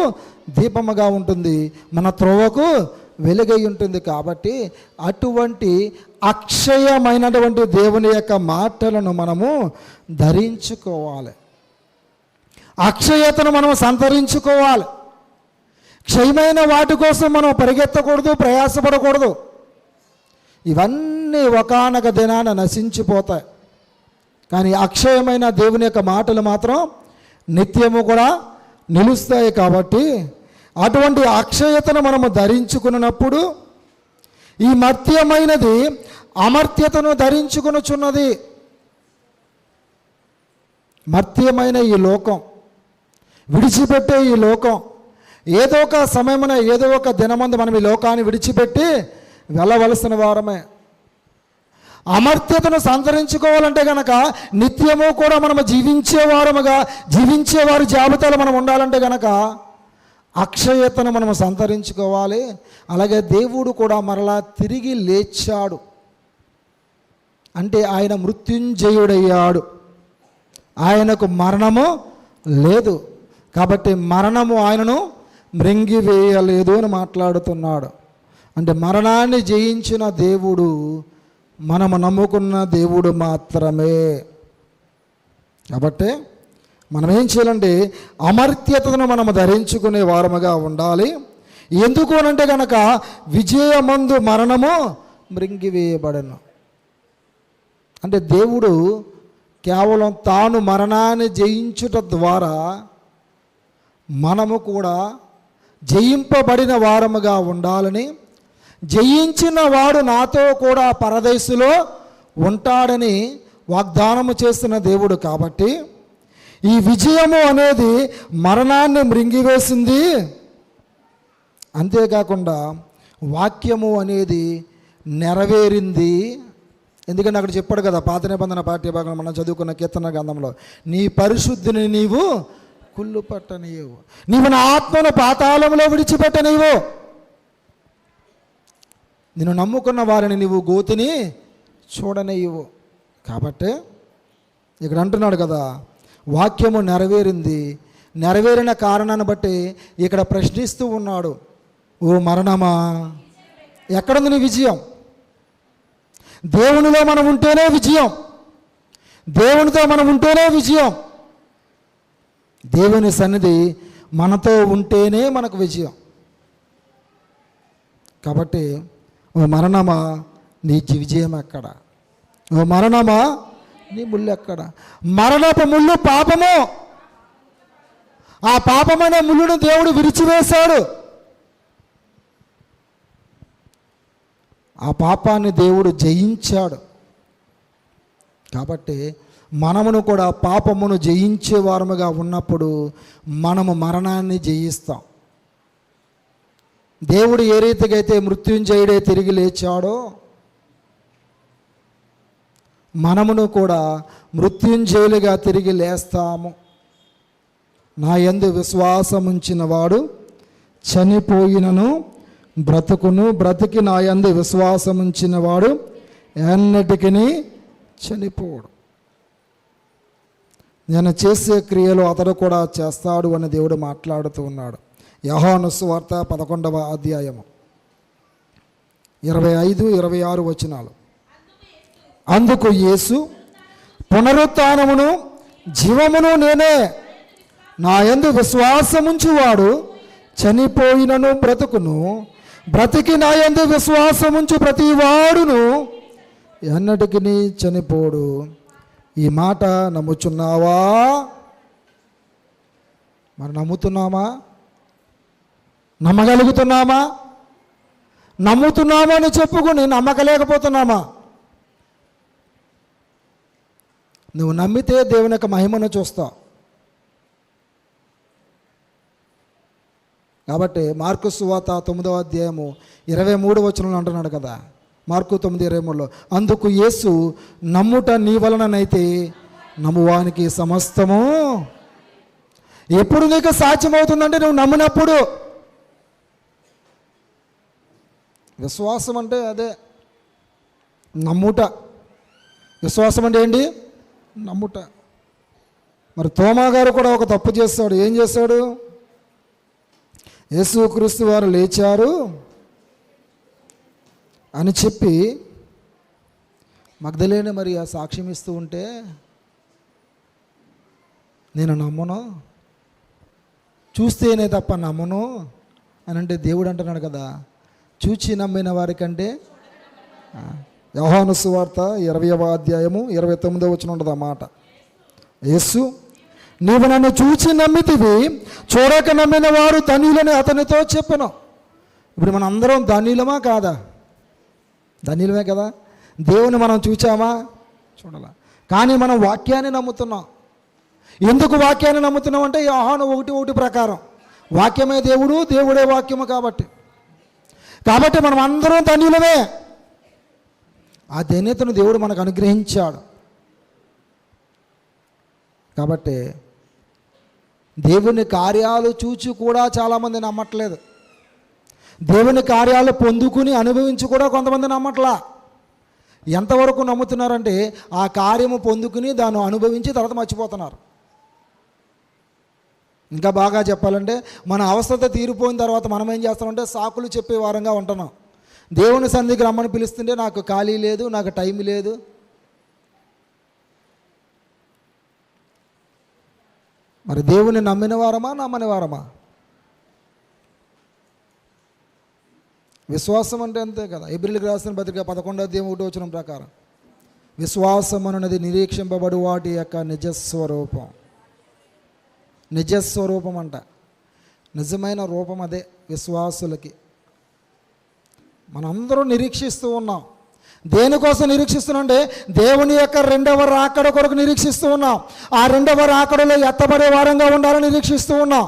A: దీపముగా ఉంటుంది, మన త్రోవకు వెలుగై ఉంటుంది. కాబట్టి అటువంటి అక్షయమైనటువంటి దేవుని యొక్క మాటలను మనము ధరించుకోవాలి, అక్షయతను మనం సంతరించుకోవాలి. క్షయమైన వాటి కోసం మనం పరిగెత్తకూడదు, ప్రయాసపడకూడదు. ఇవన్నీ ఒకానొక దినాన నశించిపోతాయి. కానీ అక్షయమైన దేవుని యొక్క మాటలు మాత్రం నిత్యము కూడా నిలుస్తాయి. కాబట్టి అటువంటి అక్షయతను మనము ధరించుకున్నప్పుడు ఈ మర్త్యమైనది అమర్త్యతను ధరించుకొనుచున్నది. మర్త్యమైన ఈ లోకం, విడిచిపెట్టే ఈ లోకం, ఏదో ఒక సమయమున ఏదో ఒక దినమందు మనం ఈ లోకాన్ని విడిచిపెట్టి వెళ్ళవలసిన వారమే. అమర్త్యతను సంతరించుకోవాలంటే కనుక నిత్యము కూడా మనము జీవించేవారి జాబితాలో మనం ఉండాలంటే కనుక అక్షయతను మనము సంతరించుకోవాలి. అలాగే దేవుడు కూడా మరలా తిరిగి లేచాడు అంటే ఆయన మృత్యుంజయుడయ్యాడు, ఆయనకు మరణము లేదు. కాబట్టి మరణము ఆయనను మృంగివేయలేదు అని మాట్లాడుతున్నాడు. అంటే మరణాన్ని జయించిన దేవుడు మనము నమ్ముకున్న దేవుడు మాత్రమే. కాబట్టి మనం ఏం చేయాలంటే అమర్త్యతను మనము ధరించుకునే వారముగా ఉండాలి. ఎందుకు అనంటే కనుక విజయమందు మరణము మృంగివేయబడను. అంటే దేవుడు కేవలం తాను మరణాన్ని జయించుట ద్వారా మనము కూడా జయింపబడిన వారముగా ఉండాలని, జయించిన వాడు నాతో కూడా పరదేశులో ఉంటాడని వాగ్దానము చేస్తున్న దేవుడు. కాబట్టి ఈ విజయము అనేది మరణాన్ని మృంగివేసింది. అంతేకాకుండా వాక్యము అనేది నెరవేరింది. ఎందుకంటే అక్కడ చెప్పాడు కదా, పాత నిబంధన పాఠ్యభాగంలో మనం చదువుకున్న కీర్తన గ్రంథంలో, నీ పరిశుద్ధిని నీవు కుళ్ళు పట్టనీయవు, నీవు నా ఆత్మను పాతాళంలో విడిచిపెట్టనీవు, నిన్ను నమ్ముకున్న వారిని నీవు గోతిని చూడనీయవు. కాబట్టి ఇక్కడ అంటున్నాడు కదా, వాక్యము నెరవేరింది. నెరవేరిన కారణాన్ని బట్టి ఇక్కడ ప్రశ్నిస్తూ ఉన్నాడు, ఓ మరణమా ఎక్కడుంది నీ విజయం? దేవునిలో మనం ఉంటేనే విజయం. దేవునితో మనం ఉంటేనే విజయం. దేవుని సన్నిధి మనతో ఉంటేనే మనకు విజయం. కాబట్టి ఓ మరణమా నీ విజయం ఎక్కడ? ఓ మరణమా నీ ముళ్ళు ఎక్కడ? మరణపు ముళ్ళు పాపము. ఆ పాపమనే ముళ్ళును దేవుడు విరిచివేశాడు. ఆ పాపాన్ని దేవుడు జయించాడు. కాబట్టి మనమును కూడా పాపమును జయించే వారముగా ఉన్నప్పుడు మనము మరణాన్ని జయిస్తాం. దేవుడు ఏ రీతిగా అయితే మృత్యుంజయుడే తిరిగి లేచాడో మనమును కూడా మృత్యుంజయులుగా తిరిగి లేస్తాము. నా యందు విశ్వాసముంచిన వాడు చనిపోయినను బ్రతుకును, బ్రతికి నా యందు విశ్వాసముంచిన వాడు ఎన్నటికీ చనిపోడు. నేను చేసే క్రియలు అతడు కూడా చేస్తాడు అని దేవుడు మాట్లాడుతూ ఉన్నాడు. యోహాను సువార్త 11వ అధ్యాయము 25-26 వచనాలు. అందుకు యేసు, పునరుత్థానమును జీవమును నేనే. నా యందు విశ్వాసముంచువాడు చనిపోయినను బ్రతుకును, బ్రతికి నా యందు విశ్వాసముంచు ప్రతి వాడును ఎన్నటికీ చనిపోడు. ఈ మాట నమ్ముచున్నావా? మరి నమ్ముతున్నామా? నమ్మగలుగుతున్నామా? నమ్ముతున్నామా అని చెప్పుకొని నమ్మకలేకపోతున్నామా? నువ్వు నమ్మితే దేవుని యొక్క మహిమను చూస్తావు. కాబట్టి మార్కు సువార్త 9వ అధ్యాయము 23 వచనంలో అంటున్నాడు కదా, మార్కు 9:23లో, అందుకు యేసు, నమ్ముట నీ వలననైతే నమ్మువానికి సమస్తము. ఎప్పుడు నీకు సాధ్యమవుతుందంటే నువ్వు నమ్మినప్పుడు. విశ్వాసం అంటే అదే, నమ్ముట. విశ్వాసం అంటే ఏంటి? నమ్ముట. మరి తోమా గారు కూడా ఒక తప్పు చేస్తాడు. ఏం చేశాడు? యేసుక్రీస్తు వారు లేచారు అని చెప్పి మగ్దలేనే మరి ఆ సాక్ష్యం ఇస్తూ ఉంటే నేను నమ్మను, చూస్తేనే తప్ప నమ్మను అని అంటే దేవుడు అంటున్నాడు కదా, చూచి నమ్మిన వారికంటే. యోహాను సువార్త 20వ అధ్యాయము 29వ వచనం ఉంటుంది ఆ మాట. యేసు, నీవు నన్ను చూచి నమ్మితివి, చూడక నమ్మిన వారు ధన్యులని అతనితో చెప్పాను. ఇప్పుడు మన అందరం ధన్యులమా కాదా? ధన్యులమే కదా. దేవుని మనం చూచామా? చూడాల. కానీ మనం వాక్యాన్ని నమ్ముతున్నాం. ఎందుకు వాక్యాన్ని నమ్ముతున్నాం అంటే యోహాను 1:1 ప్రకారం వాక్యమే దేవుడు, దేవుడే వాక్యము. కాబట్టి మనం అందరం ధన్యులమే. ఆ ధన్యతను దేవుడు మనకు అనుగ్రహించాడు. కాబట్టి దేవుని కార్యాలు చూచి కూడా చాలామంది నమ్మట్లేదు. దేవుని కార్యాలు పొందుకుని అనుభవించి కూడా కొంతమంది నమ్మట్లా. ఎంతవరకు నమ్ముతున్నారంటే ఆ కార్యము పొందుకుని దాన్ని అనుభవించి తర్వాత మర్చిపోతున్నారు. ఇంకా బాగా చెప్పాలంటే మన అవస్థత తీరిపోయిన తర్వాత మనం ఏం చేస్తామంటే సాకులు చెప్పే వారంగా ఉంటున్నాం. దేవుని సన్నిధికి రమ్మని పిలుస్తుంటే నాకు ఖాళీ లేదు, నాకు టైం లేదు. మరి దేవుని నమ్మిన వారమా, నమ్మని వారమా? విశ్వాసం అంటే అంతే కదా. హెబ్రీయులకు రాసిన పత్రిక 11వ అధ్యాయం 1వ వచనం ప్రకారం విశ్వాసం అన్నది నిరీక్షింపబడు వాటి యొక్క నిజస్వరూపం. నిజస్వరూపం అంట, నిజమైన రూపం అదే విశ్వాసులకి. మనందరూ నిరీక్షిస్తూ ఉన్నాం. దేనికోసం నిరీక్షిస్తున్నాం అంటే దేవుని యొక్క 2వ రాకడ కొరకు నిరీక్షిస్తూ ఉన్నాం. ఆ 2వ రాకడలో ఎత్తబడే వారంగా ఉండాలని నిరీక్షిస్తూ ఉన్నాం.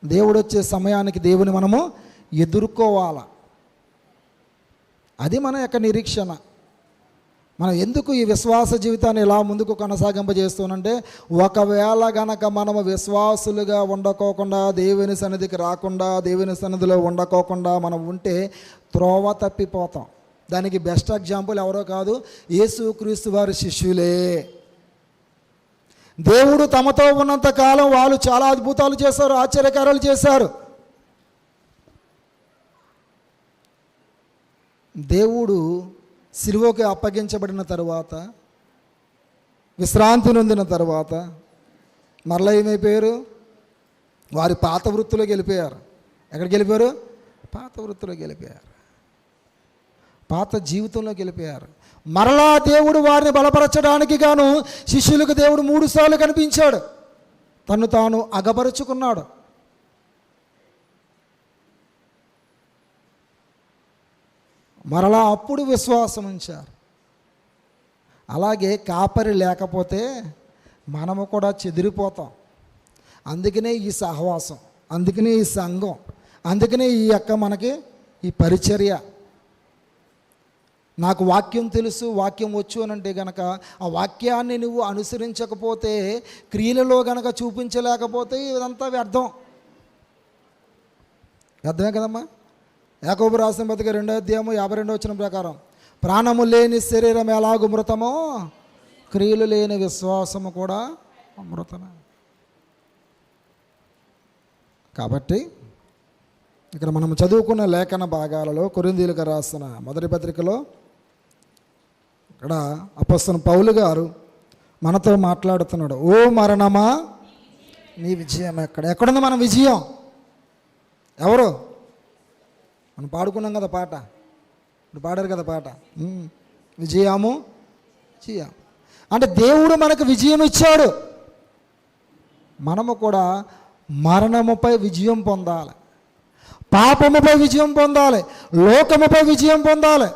A: దేవుడు వచ్చే సమయానికి దేవుని మనము ఎదుర్కోవాల. అది మన యొక్క నిరీక్షణ. మనం ఎందుకు ఈ విశ్వాస జీవితాన్ని ఇలా ముందుకు కొనసాగింపజేస్తున్నానంటే, ఒకవేళ గనక మనము విశ్వాసులుగా ఉండకోకుండా, దేవుని సన్నిధికి రాకుండా, దేవుని సన్నిధిలో ఉండకోకుండా మనం ఉంటే త్రోవ తప్పిపోతాం. దానికి బెస్ట్ ఎగ్జాంపుల్ ఎవరో కాదు, యేసుక్రీస్తు వారి శిష్యులే. దేవుడు తమతో ఉన్నంత కాలం వాళ్ళు చాలా అద్భుతాలు చేశారు, ఆశ్చర్యకార్యాలు చేశారు. దేవుడు సిలువకు అప్పగించబడిన తరువాత, విశ్రాంతి నొందిన తరువాత మరలా ఏమైపోయారు? వారి పాత వృత్తిలోకి వెళ్ళిపోయారు. ఎక్కడికి వెళ్ళిపోయారు? పాత వృత్తిలోకి వెళ్ళిపోయారు, పాత జీవితంలోకి వెళ్ళిపోయారు. మరలా దేవుడు వారిని బలపరచడానికి గాను శిష్యులకు దేవుడు 3 సార్లు కనిపించాడు, తను తాను అగపరుచుకున్నాడు. మరలా అప్పుడు విశ్వాసం ఉంచారు. అలాగే కాపరి లేకపోతే మనము కూడా చెదిరిపోతాం. అందుకనే ఈ సహవాసం, అందుకనే ఈ సంఘం, అందుకనే ఈ మనకి ఈ పరిచర్య. నాకు వాక్యం తెలుసు, వాక్యం వచ్చు అని అంటే గనక ఆ వాక్యాన్ని నువ్వు అనుసరించకపోతే, క్రియలలో గనక చూపించలేకపోతే ఇదంతా వ్యర్థం. వ్యర్థమే కదమ్మా. యాకోబు రాసిన పత్రిక 2వ అధ్యాయము 52వ వచనం ప్రకారం, ప్రాణము లేని శరీరం ఎలాగూ మృతమో, క్రియలు లేని విశ్వాసము కూడా అమృతమే. కాబట్టి ఇక్కడ మనం చదువుకున్న లేఖన భాగాలలో కొరింథీయులకు రాసిన మొదటి పత్రికలో ఇక్కడ అపొస్తలుడైన పౌలు గారు మనతో మాట్లాడుతున్నాడు. ఓ మరణమా నీ విజయం ఎక్కడుంది? మన విజయం ఎవరు? మనం పాడుకున్నాం కదా పాట, ఇప్పుడు పాడారు కదా పాట, విజయము విజయం అంటే దేవుడు మనకు విజయం ఇచ్చాడు. మనము కూడా మరణముపై విజయం పొందాలి, పాపముపై విజయం పొందాలి, లోకముపై విజయం పొందాలి.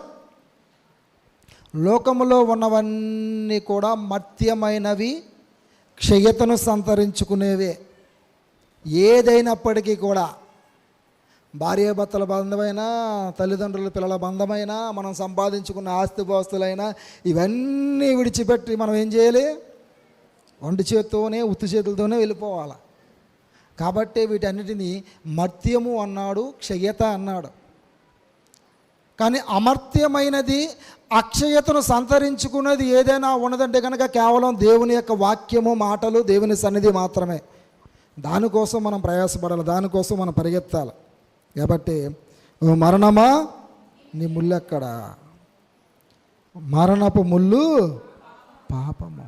A: లోకములో ఉన్నవన్నీ కూడా మర్త్యమైనవి, క్షయతను సంతరించుకునేవే. ఏదైనప్పటికీ కూడా భార్యాభర్తల బంధమైనా, తల్లిదండ్రుల పిల్లల బంధమైనా, మనం సంపాదించుకున్న ఆస్తిపాస్తులైనా ఇవన్నీ విడిచిపెట్టి మనం ఏం చేయాలి? ఒంటి చేతితోనే, ఉత్తి చేతులతోనే వెళ్ళిపోవాలి. కాబట్టి వీటన్నిటినీ మర్త్యము అన్నాడు, క్షయత అన్నాడు. కానీ అమర్త్యమైనది, అక్షయతను సంతరించుకున్నది ఏదైనా ఉన్నదంటే కనుక కేవలం దేవుని యొక్క వాక్యము, మాటలు, దేవుని సన్నిధి మాత్రమే. దానికోసం మనం ప్రయాసపడాలి, దానికోసం మనం పరిగెత్తాలి. కాబట్టి మరణమా నీ ముళ్ళు ఎక్కడ? మరణపు ముళ్ళు పాపము.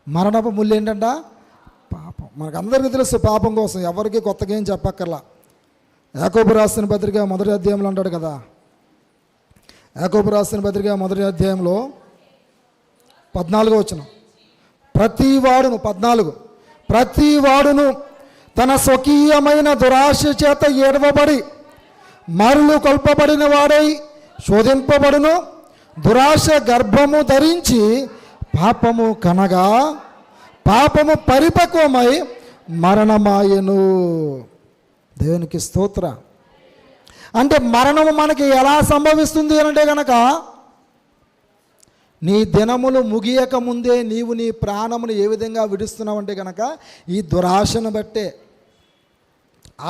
A: మరణపు ముళ్ళు ఏంటంట? పాపం. మనకు అందరికీ తెలుసు పాపం కోసం, ఎవరికి కొత్తగా ఏం చెప్పక్కర్లా. యాకోబు రాసిన పత్రిక 1వ అధ్యాయంలో అంటాడు కదా, యాకోబు రాసిన పత్రిక 1వ అధ్యాయంలో 14వ వచనం, ప్రతివాడును తన స్వకీయమైన దురాశ చేత ఏడవబడి మరులు కొల్పబడిన వాడై శోధింపబడును. దురాశ గర్భము ధరించి పాపము కనగా, పాపము పరిపక్వమై మరణమాయను. దేవునికి స్తోత్ర. అంటే మరణము మనకి ఎలా సంభవిస్తుంది అంటే కనుక, నీ దినములు ముగియక ముందే నీవు నీ ప్రాణమును ఏ విధంగా విడుస్తున్నావు అంటే కనుక ఈ దురాశను బట్టే.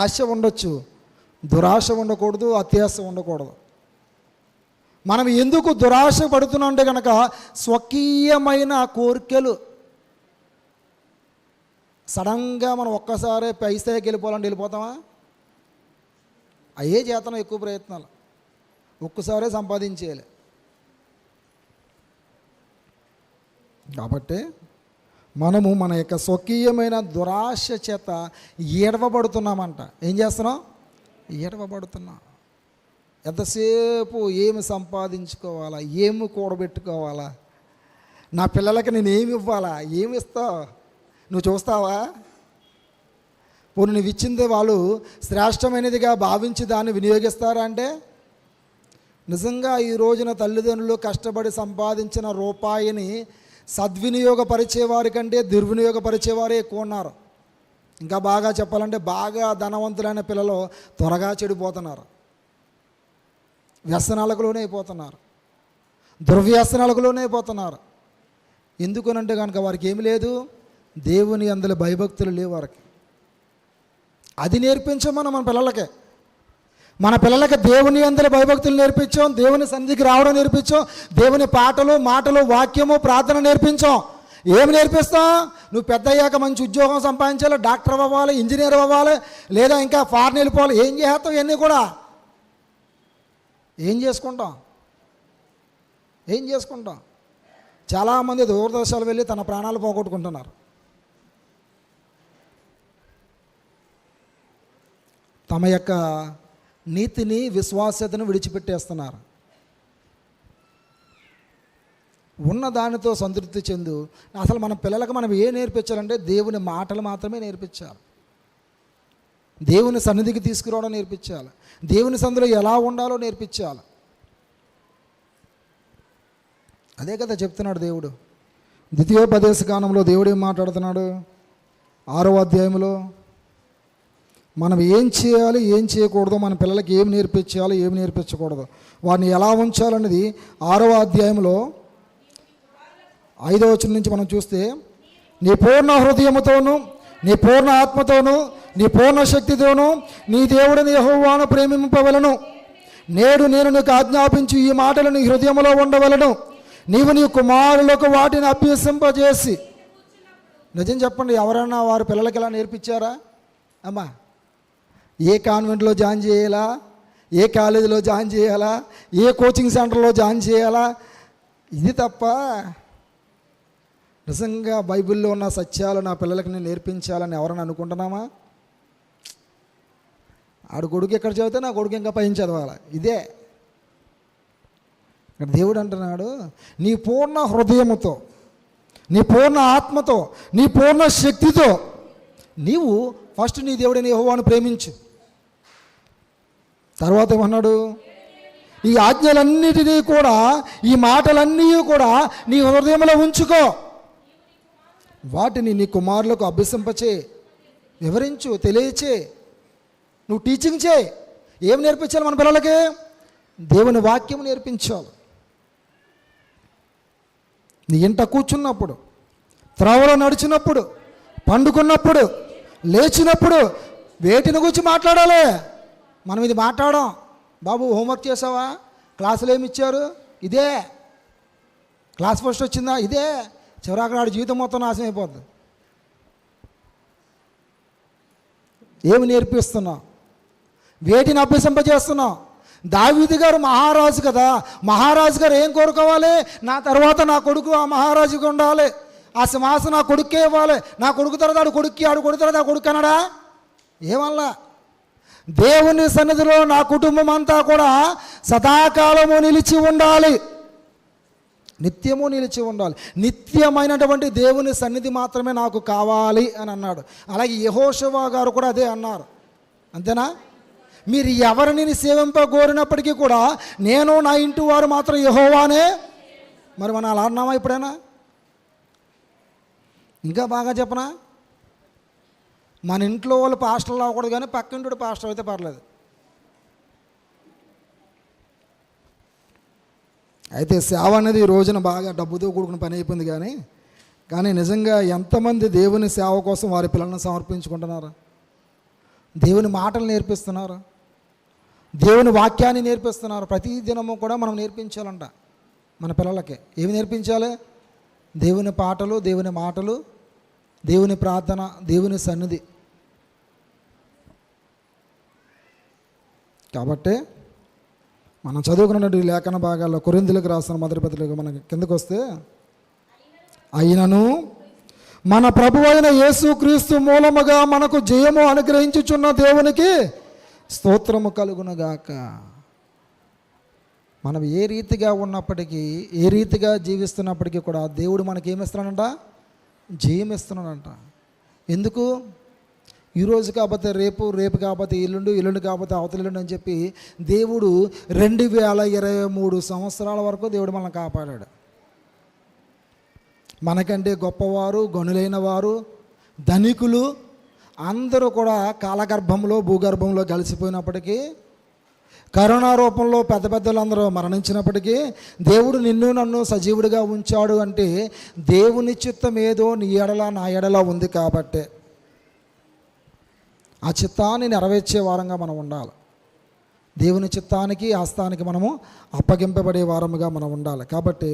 A: ఆశ ఉండొచ్చు, దురాశ ఉండకూడదు, అత్యాశ ఉండకూడదు. మనం ఎందుకు దురాశ పడుతున్నాం అంటే కనుక స్వకీయమైన కోరికలు. సడన్గా మనం ఒక్కసారి పైసాకి వెళ్ళిపోవాలంటే వెళ్ళిపోతామా? అయ్యే చేతనం ఎక్కువ ప్రయత్నాలు, ఒక్కసారే సంపాదించేయాలి. కాబట్టి మనము మన యొక్క స్వకీయమైన దురాశ చేత ఏడవబడుతున్నామంట. ఏం చేస్తున్నాం? ఏడవబడుతున్నాం. ఎంతసేపు ఏమి సంపాదించుకోవాలా, ఏమి కూడబెట్టుకోవాలా, నా పిల్లలకి నేను ఏమి ఇవ్వాలా, ఏమి ఇస్తావు నువ్వు చూస్తావా? పోనీ నువ్వు ఇచ్చింది వాళ్ళు శ్రేష్టమైనదిగా భావించి దాన్ని వినియోగిస్తారా అంటే? నిజంగా ఈ రోజున తల్లిదండ్రులు కష్టపడి సంపాదించిన రూపాయిని సద్వినియోగపరిచేవారి కంటే దుర్వినియోగపరిచేవారే ఎక్కువ ఉన్నారు. ఇంకా బాగా చెప్పాలంటే బాగా ధనవంతులైన పిల్లలు త్వరగా చెడిపోతున్నారు, వ్యసనాలకులోనే అయిపోతున్నారు, దుర్వ్యసనాలకులోనే అయిపోతున్నారు. ఎందుకనంటే కనుక వారికి ఏమి లేదు, దేవుని అందులో భయభక్తులు లేవు వారికి. అది నేర్పించాం మన పిల్లలకే. మన పిల్లలకి దేవుని అందరి భయభక్తులు నేర్పించాం, దేవుని సన్నిధికి రావడం నేర్పించాం, దేవుని పాటలు, మాటలు, వాక్యము, ప్రార్థన నేర్పించాం. ఏమి నేర్పిస్తాం? నువ్వు పెద్ద అయ్యాక మంచి ఉద్యోగం సంపాదించాలి, డాక్టర్ అవ్వాలి, ఇంజనీర్ అవ్వాలి, లేదా ఇంకా ఫారెన్ వెళ్ళిపోవాలి. ఏం చేస్తావు? ఇవన్నీ కూడా ఏం చేసుకుంటాం? ఏం చేసుకుంటాం? చాలామంది దూరదర్శనాలు వెళ్ళి తన ప్రాణాలు పోగొట్టుకుంటున్నారు. తమ యొక్క నీతిని, విశ్వాస్యతను విడిచిపెట్టేస్తున్నారు. ఉన్న దానితో సంతృప్తి చెందు. అసలు మన పిల్లలకు మనం ఏం నేర్పించాలంటే దేవుని మాటలు మాత్రమే నేర్పించాలి. దేవుని సన్నిధికి తీసుకురావడం నేర్పించాలి. దేవుని సన్నిధిలో ఎలా ఉండాలో నేర్పించాలి. అదే కదా చెప్తున్నాడు దేవుడు. ద్వితీయోపదేశ కాలంలో దేవుడు ఏం మాట్లాడుతున్నాడు? 6వ అధ్యాయంలో మనం ఏం చేయాలి, ఏం చేయకూడదు, మన పిల్లలకి ఏం నేర్పించాలి, ఏమి నేర్పించకూడదు, వారిని ఎలా ఉంచాలన్నది 6వ అధ్యాయంలో 5వ వచనం నుంచి మనం చూస్తే, నీ పూర్ణ హృదయముతోనూ, నీ పూర్ణ ఆత్మతోనూ, నీ పూర్ణ శక్తితోనూ నీ దేవుడిని యెహోవాను ప్రేమింపవలను. నేడు నేను నీకు ఆజ్ఞాపించి ఈ మాటలు నీ హృదయంలో ఉండవలను. నీవు నీ కుమారులకు వాటిని అభ్యసింపజేసి. నిజం చెప్పండి, ఎవరైనా వారి పిల్లలకి ఎలా నేర్పించారా? అమ్మా, ఏ కాన్వెంట్లో జాయిన్ చేయాలా, ఏ కాలేజీలో జాయిన్ చేయాలా, ఏ కోచింగ్ సెంటర్లో జాయిన్ చేయాలా, ఇది తప్ప నిజంగా బైబిల్లో ఉన్న సత్యాలు నా పిల్లలకి నేను నేర్పించాలని ఎవరైనా అనుకుంటున్నామా? ఆడు కొడుకు ఎక్కడ చదివితే నా కొడుకు ఇంకా పైన చదవాలి. ఇదే ఇక్కడ దేవుడు అంటున్నాడు, నీ పూర్ణ హృదయముతో, నీ పూర్ణ ఆత్మతో, నీ పూర్ణ శక్తితో నీవు ఫస్ట్ నీ దేవుడిని యెహోవాను ప్రేమించు. తర్వాత ఏమన్నాడు? ఈ ఆజ్ఞలన్నిటినీ కూడా, ఈ మాటలన్నీ కూడా నీ హృదయంలో ఉంచుకో. వాటిని నీ కుమారులకు అభ్యసింపచే, వివరించు, తెలియచే, నువ్వు టీచింగ్ చేయి. ఏం నేర్పించాలి మన పిల్లలకి? దేవుని వాక్యం నేర్పించాలి. నీ ఇంట కూర్చున్నప్పుడు, త్రోవలో నడిచినప్పుడు, పండుకున్నప్పుడు, లేచినప్పుడు వేటిని గురించి మాట్లాడాలి. మనం ఇది మాట్లాడాం. బాబు హోంవర్క్ చేసావా? క్లాసులు ఏమి ఇచ్చారు? ఇదే. క్లాస్ ఫస్ట్ వచ్చిందా? ఇదే. చివరాక నాడు జీవితం మొత్తం నాశనం అయిపోద్ది. ఏమి నేర్పిస్తున్నావు? వేటిని అభ్యసింపజేస్తున్నావు? దావీదు గారు మహారాజు కదా, మహారాజు గారు ఏం కోరుకోవాలి? నా తర్వాత నా కొడుకు ఆ మహారాజుగా ఉండాలి, ఆ సింహాసనం నా కొడుకే ఇవ్వాలి, నా కొడుకు తర్వాత ఆడు కొడుక్కి, ఆడు కొడుకు తర్వాత ఆ కొడుకు అన్నాడా? ఏమల్లా? దేవుని సన్నిధిలో నా కుటుంబం అంతా కూడా సదాకాలము నిలిచి ఉండాలి, నిత్యము నిలిచి ఉండాలి. నిత్యమైనటువంటి దేవుని సన్నిధి మాత్రమే నాకు కావాలి అని అన్నాడు. అలాగే యెహోషువ గారు కూడా అదే అన్నారు. అంతేనా? మీరు ఎవరిని సేవింపగోరినప్పటికీ కూడా నేను నా ఇంటి వారు మాత్రం యెహోవానే. మరి మనం అలా అన్నామా ఎప్పుడైనా? ఇంకా బాగా చెప్పనా, మన ఇంట్లో వాళ్ళు పాస్టర్లు అవ్వకూడదు, కానీ పక్కింటి పాస్టర్ అయితే పర్లేదు. అయితే సేవ అనేది ఈ రోజున బాగా డబ్బుతో కూడుకున్న పని అయిపోయింది. కానీ నిజంగా ఎంతమంది దేవుని సేవ కోసం వారి పిల్లలను సమర్పించుకుంటున్నారు? దేవుని మాటలు నేర్పిస్తున్నారు, దేవుని వాక్యాన్ని నేర్పిస్తున్నారు. ప్రతి దినము కూడా మనం నేర్పించాలంట మన పిల్లలకి. ఏమి నేర్పించాలి? దేవుని పాటలు, దేవుని మాటలు, దేవుని ప్రార్థన, దేవుని సన్నిధి. కాబట్టి మనం చదువుకున్నటువంటి లేఖన భాగాల్లో కొరింథీయులకు రాసిన మొదటి పత్రిక మనకి కిందకు వస్తే, అయినను మన ప్రభువైన యేసుక్రీస్తు మూలముగా మనకు జయము అనుగ్రహించుచున్న దేవునికి స్తోత్రము కలుగునుగాక. మనం ఏ రీతిగా ఉన్నప్పటికీ, ఏ రీతిగా జీవిస్తున్నప్పటికీ కూడా దేవుడు మనకి ఏమిస్తున్నాడంట? జయం ఇస్తున్నాడంట. ఎందుకు? ఈరోజు కాకపోతే రేపు, రేపు కాకపోతే ఎల్లుండి, ఎల్లుండి కాకపోతే అవతల ఎల్లుండి అని చెప్పి దేవుడు 2023 సంవత్సరాల వరకు దేవుడు మనల్ని కాపాడాడు. మనకంటే గొప్పవారు, గనులైన వారు, ధనికులు అందరూ కూడా కాలగర్భంలో, భూగర్భంలో కలిసిపోయినప్పటికీ, కరోనా రూపంలో పెద్ద పెద్దలందరూ మరణించినప్పటికీ దేవుడు నిన్ను నన్ను సజీవుడిగా ఉంచాడు అంటే దేవుని చిత్తం ఏదో నీ ఎడల నా ఎడల ఉంది కాబట్టే ఆ చిత్తాన్ని నెరవేర్చే వారంగా మనం ఉండాలి. దేవుని చిత్తానికి, హస్తానికి మనము అప్పగింపబడే వారముగా మనం ఉండాలి. కాబట్టి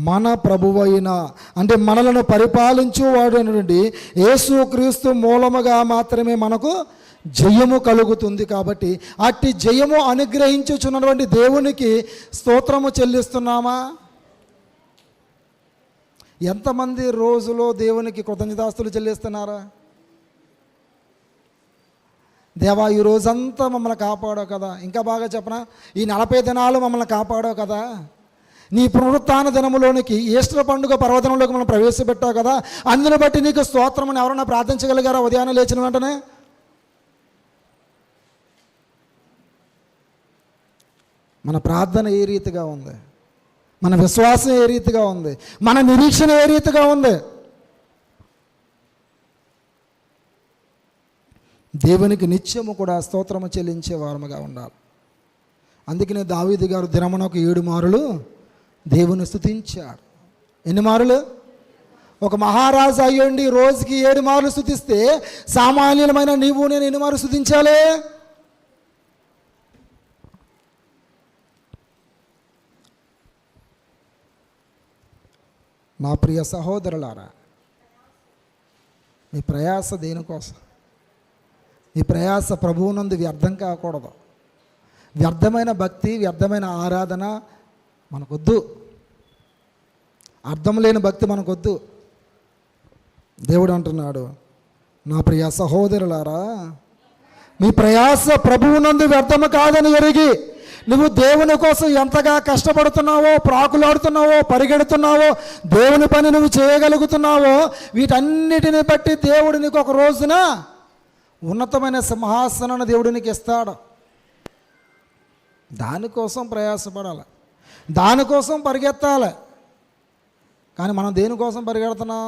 A: మన ప్రభువైన, అంటే మనలను పరిపాలించువాడైనటువంటి యేసుక్రీస్తు మూలముగా మాత్రమే మనకు జయము కలుగుతుంది. కాబట్టి అట్టి జయము అనుగ్రహించుచున్నటువంటి దేవునికి స్తోత్రము చెల్లిస్తున్నామా? ఎంతమంది రోజులో దేవునికి కృతజ్ఞతాస్తులు చెల్లిస్తున్నారా? దేవా ఈ రోజంతా మమ్మల్ని కాపాడావు కదా, ఇంకా బాగా చెప్పనా ఈ 40 దినాలు మమ్మల్ని కాపాడావు కదా, నీ పునరుత్థాన దినములోనికి ఈస్టర్ పండుగ పర్వదినంలోకి మనం ప్రవేశపెట్టావు కదా, అందుని బట్టి నీకు స్తోత్రమని ఎవరన్నా ప్రార్థించగలిగారా ఉదయాన్నే లేచిన వెంటనే? మన ప్రార్థన ఏ రీతిగా ఉంది, మన విశ్వాసం ఏ రీతిగా ఉంది, మన నిరీక్షణ ఏ రీతిగా ఉంది? దేవునికి నిత్యము కూడా స్తోత్రము చెల్లించే వారముగా ఉండాలి. అందుకనే దావీదు గారు దినమునకు 7 మారులు దేవుని స్తుతించాడు. ఎన్ని మారులు? ఒక మహారాజు అయ్యండి రోజుకి 7 మార్లు స్తుతిస్తే సామాన్యులమైన నీవు నేను ఎన్ని మార్లు స్తుతించాలి? నా ప్రియ సహోదరులారా, మీ ప్రయాస దేనికోసం? మీ ప్రయాస ప్రభువునందు వ్యర్థం కాకూడదు. వ్యర్థమైన భక్తి, వ్యర్థమైన ఆరాధన మనకొద్దు. అర్థం లేని భక్తి మనకొద్దు. దేవుడు అంటున్నాడు, నా ప్రియ సహోదరులారా, మీ ప్రయాస ప్రభువునందు వ్యర్థము కాదని ఎరిగి నువ్వు దేవుని కోసం ఎంతగా కష్టపడుతున్నావో, ప్రాకులాడుతున్నావో, పరిగెడుతున్నావో, దేవుని పని నువ్వు చేయగలుగుతున్నావో, వీటన్నిటిని బట్టి దేవుడు నీకు ఒక రోజున ఉన్నతమైన సింహాసనాన్ని దేవుడు నీకు ఇస్తాడు. దానికోసం ప్రయాసపడాలి, దానికోసం పరిగెత్తాలి. కానీ మనం దేనికోసం పరిగెడుతున్నాం?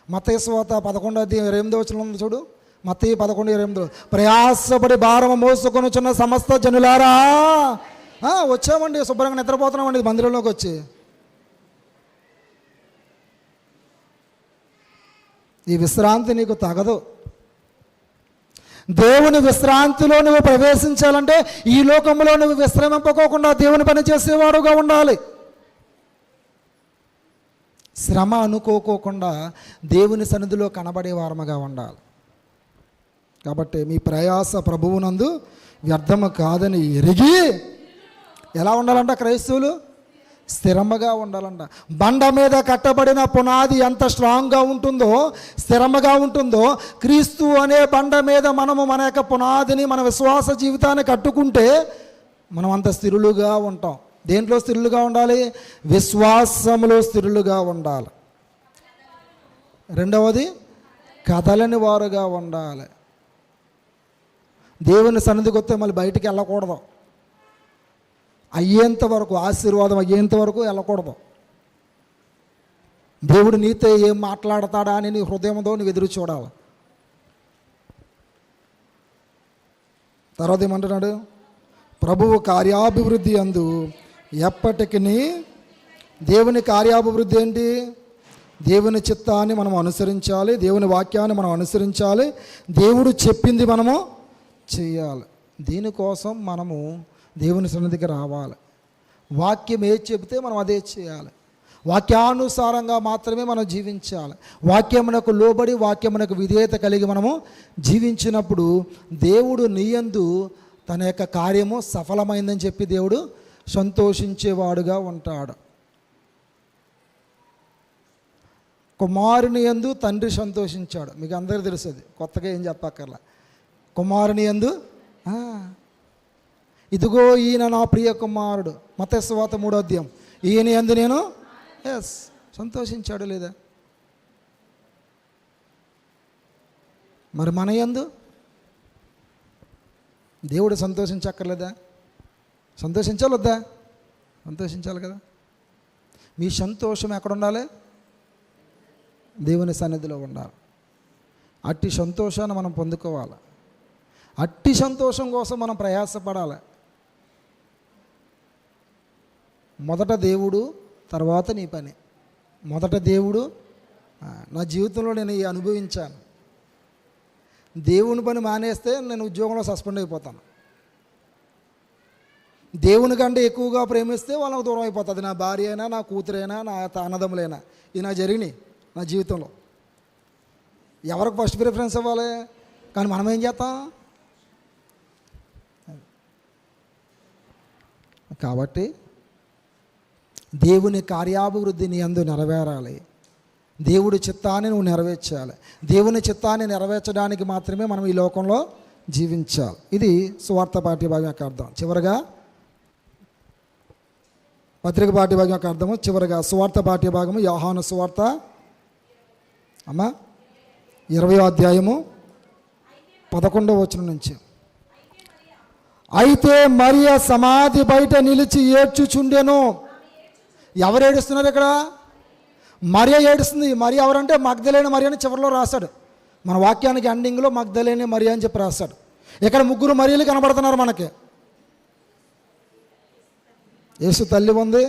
A: మత్తయి సువార్త 11:28 ఉంది చూడు. మత్తయి 11:28 ప్రయాసపడి భారము మోసుకొనుచున్న సమస్త జనులారా, వచ్చామండి, శుభ్రంగా నిద్రపోతున్నామండి మందిరంలోకి వచ్చి. ఈ విశ్రాంతి నీకు తగదు. దేవుని విశ్రాంతిలో నువ్వు ప్రవేశించాలంటే ఈ లోకంలో నువ్వు విశ్రమింపకోకుండా దేవుని పని చేసేవాడుగా ఉండాలి. శ్రమ అనుకోకోకుండా దేవుని సన్నిధిలో కనబడే వారముగా ఉండాలి. కాబట్టి మీ ప్రయాస ప్రభువునందు వ్యర్థము కాదని ఎరిగి ఎలా ఉండాలంట? క్రైస్తవులు స్థిరముగా ఉండాలంట. బండ మీద కట్టబడిన పునాది ఎంత స్ట్రాంగ్గా ఉంటుందో, స్థిరముగా ఉంటుందో, క్రీస్తు అనే బండ మీద మనము మన యొక్క పునాదిని, మన విశ్వాస జీవితాన్ని కట్టుకుంటే మనం అంత స్థిరులుగా ఉంటాం. దేంట్లో స్థిరులుగా ఉండాలి? విశ్వాసములో స్థిరులుగా ఉండాలి. రెండవది, కదలని వారుగా ఉండాలి. దేవుని సన్నిధికి వస్తే మళ్ళీ బయటికి వెళ్ళకూడదు. అయ్యేంత వరకు, ఆశీర్వాదం అయ్యేంత వరకు వెళ్ళకూడదు. దేవుడు నీతో ఏం మాట్లాడతాడా అని నీ హృదయంతో నువ్వు ఎదురు చూడాలి. తర్వాత ఏమంటున్నాడు? ప్రభువు కార్యాభివృద్ధి అందు ఎప్పటికీ. దేవుని కార్యాభివృద్ధి ఏంటి? దేవుని చిత్తాన్ని మనం అనుసరించాలి, దేవుని వాక్యాన్ని మనం అనుసరించాలి, దేవుడు చెప్పింది మనము చేయాలి. దీనికోసం మనము దేవుని సన్నిధికి రావాలి. వాక్యం ఏది చెబితే మనం అదే చేయాలి. వాక్యానుసారంగా మాత్రమే మనం జీవించాలి. వాక్యమునకు లోబడి, వాక్యమునకు విధేయత కలిగి మనము జీవించినప్పుడు దేవుడు నీయందు తన యొక్క కార్యము సఫలమైందని చెప్పి దేవుడు సంతోషించేవాడుగా ఉంటాడు. కుమారుని యందు తండ్రి సంతోషించాడు. మీకు అందరికీ తెలుస్తుంది, కొత్తగా ఏం చెప్పక్కర్లా. కుమారుని యందు ఇదిగో ఈయన నా ప్రియ కుమారుడు, మత్తయి సువార్త 3వ అధ్యాయం, ఈయన యందు నేను సంతోషించాడు లేదా? మరి మన యందు దేవుడు సంతోషించక్కర్లేదా? సంతోషించాలి వద్దా? సంతోషించాలి కదా. మీ సంతోషం ఎక్కడ ఉండాలి? దేవుని సన్నిధిలో ఉండాలి. అట్టి సంతోషాన్ని మనం పొందుకోవాలి. అట్టి సంతోషం కోసం మనం ప్రయాసపడాలి. మొదట దేవుడు, తర్వాత నీ పని. మొదట దేవుడు. నా జీవితంలో నేను ఈ అనుభవించాను. దేవుని పని మానేస్తే నేను ఉద్యోగంలో సస్పెండ్ అయిపోతాను. దేవుని కంటే ఎక్కువగా ప్రేమిస్తే వాళ్ళకు దూరం అయిపోతుంది. నా భార్య అయినా, నా కూతురైనా, నా అన్నదమ్ములైనా. ఇది నాకు జరిగినాయి నా జీవితంలో. ఎవరికి ఫస్ట్ ప్రిఫరెన్స్ ఇవ్వాలి? కానీ మనం ఏం చేస్తాం? కాబట్టి దేవుని కార్యాభివృద్ధి నీ యందు నెరవేరాలి. దేవుడి చిత్తాన్ని నువ్వు నెరవేర్చాలి. దేవుని చిత్తాన్ని నెరవేర్చడానికి మాత్రమే మనం ఈ లోకంలో జీవించాలి. ఇది సువార్త పాఠ్యభాగం యొక్క అర్థం. చివరగా పత్రిక పాఠ్యభాగం యొక్క అర్థము. చివరగా సువార్త పాఠ్యభాగము యోహాను సువార్త 20వ అధ్యాయము 11వ వచనం నుంచి. అయితే మరియ సమాధి బయట నిలిచి ఏడ్చుచుండెను. ఎవరు ఏడుస్తున్నారు ఇక్కడ? మరియ ఏడుస్తుంది. మరియ ఎవరంటే మగ్దలేని మరియ అని చివరిలో రాశాడు. మన వాక్యానికి ఎండింగ్లో మగ్దలేని మరియ అని చెప్పి రాశాడు. ఇక్కడ 3 మరియలు కనబడుతున్నారు మనకి. యేసు తల్లి ఉంది,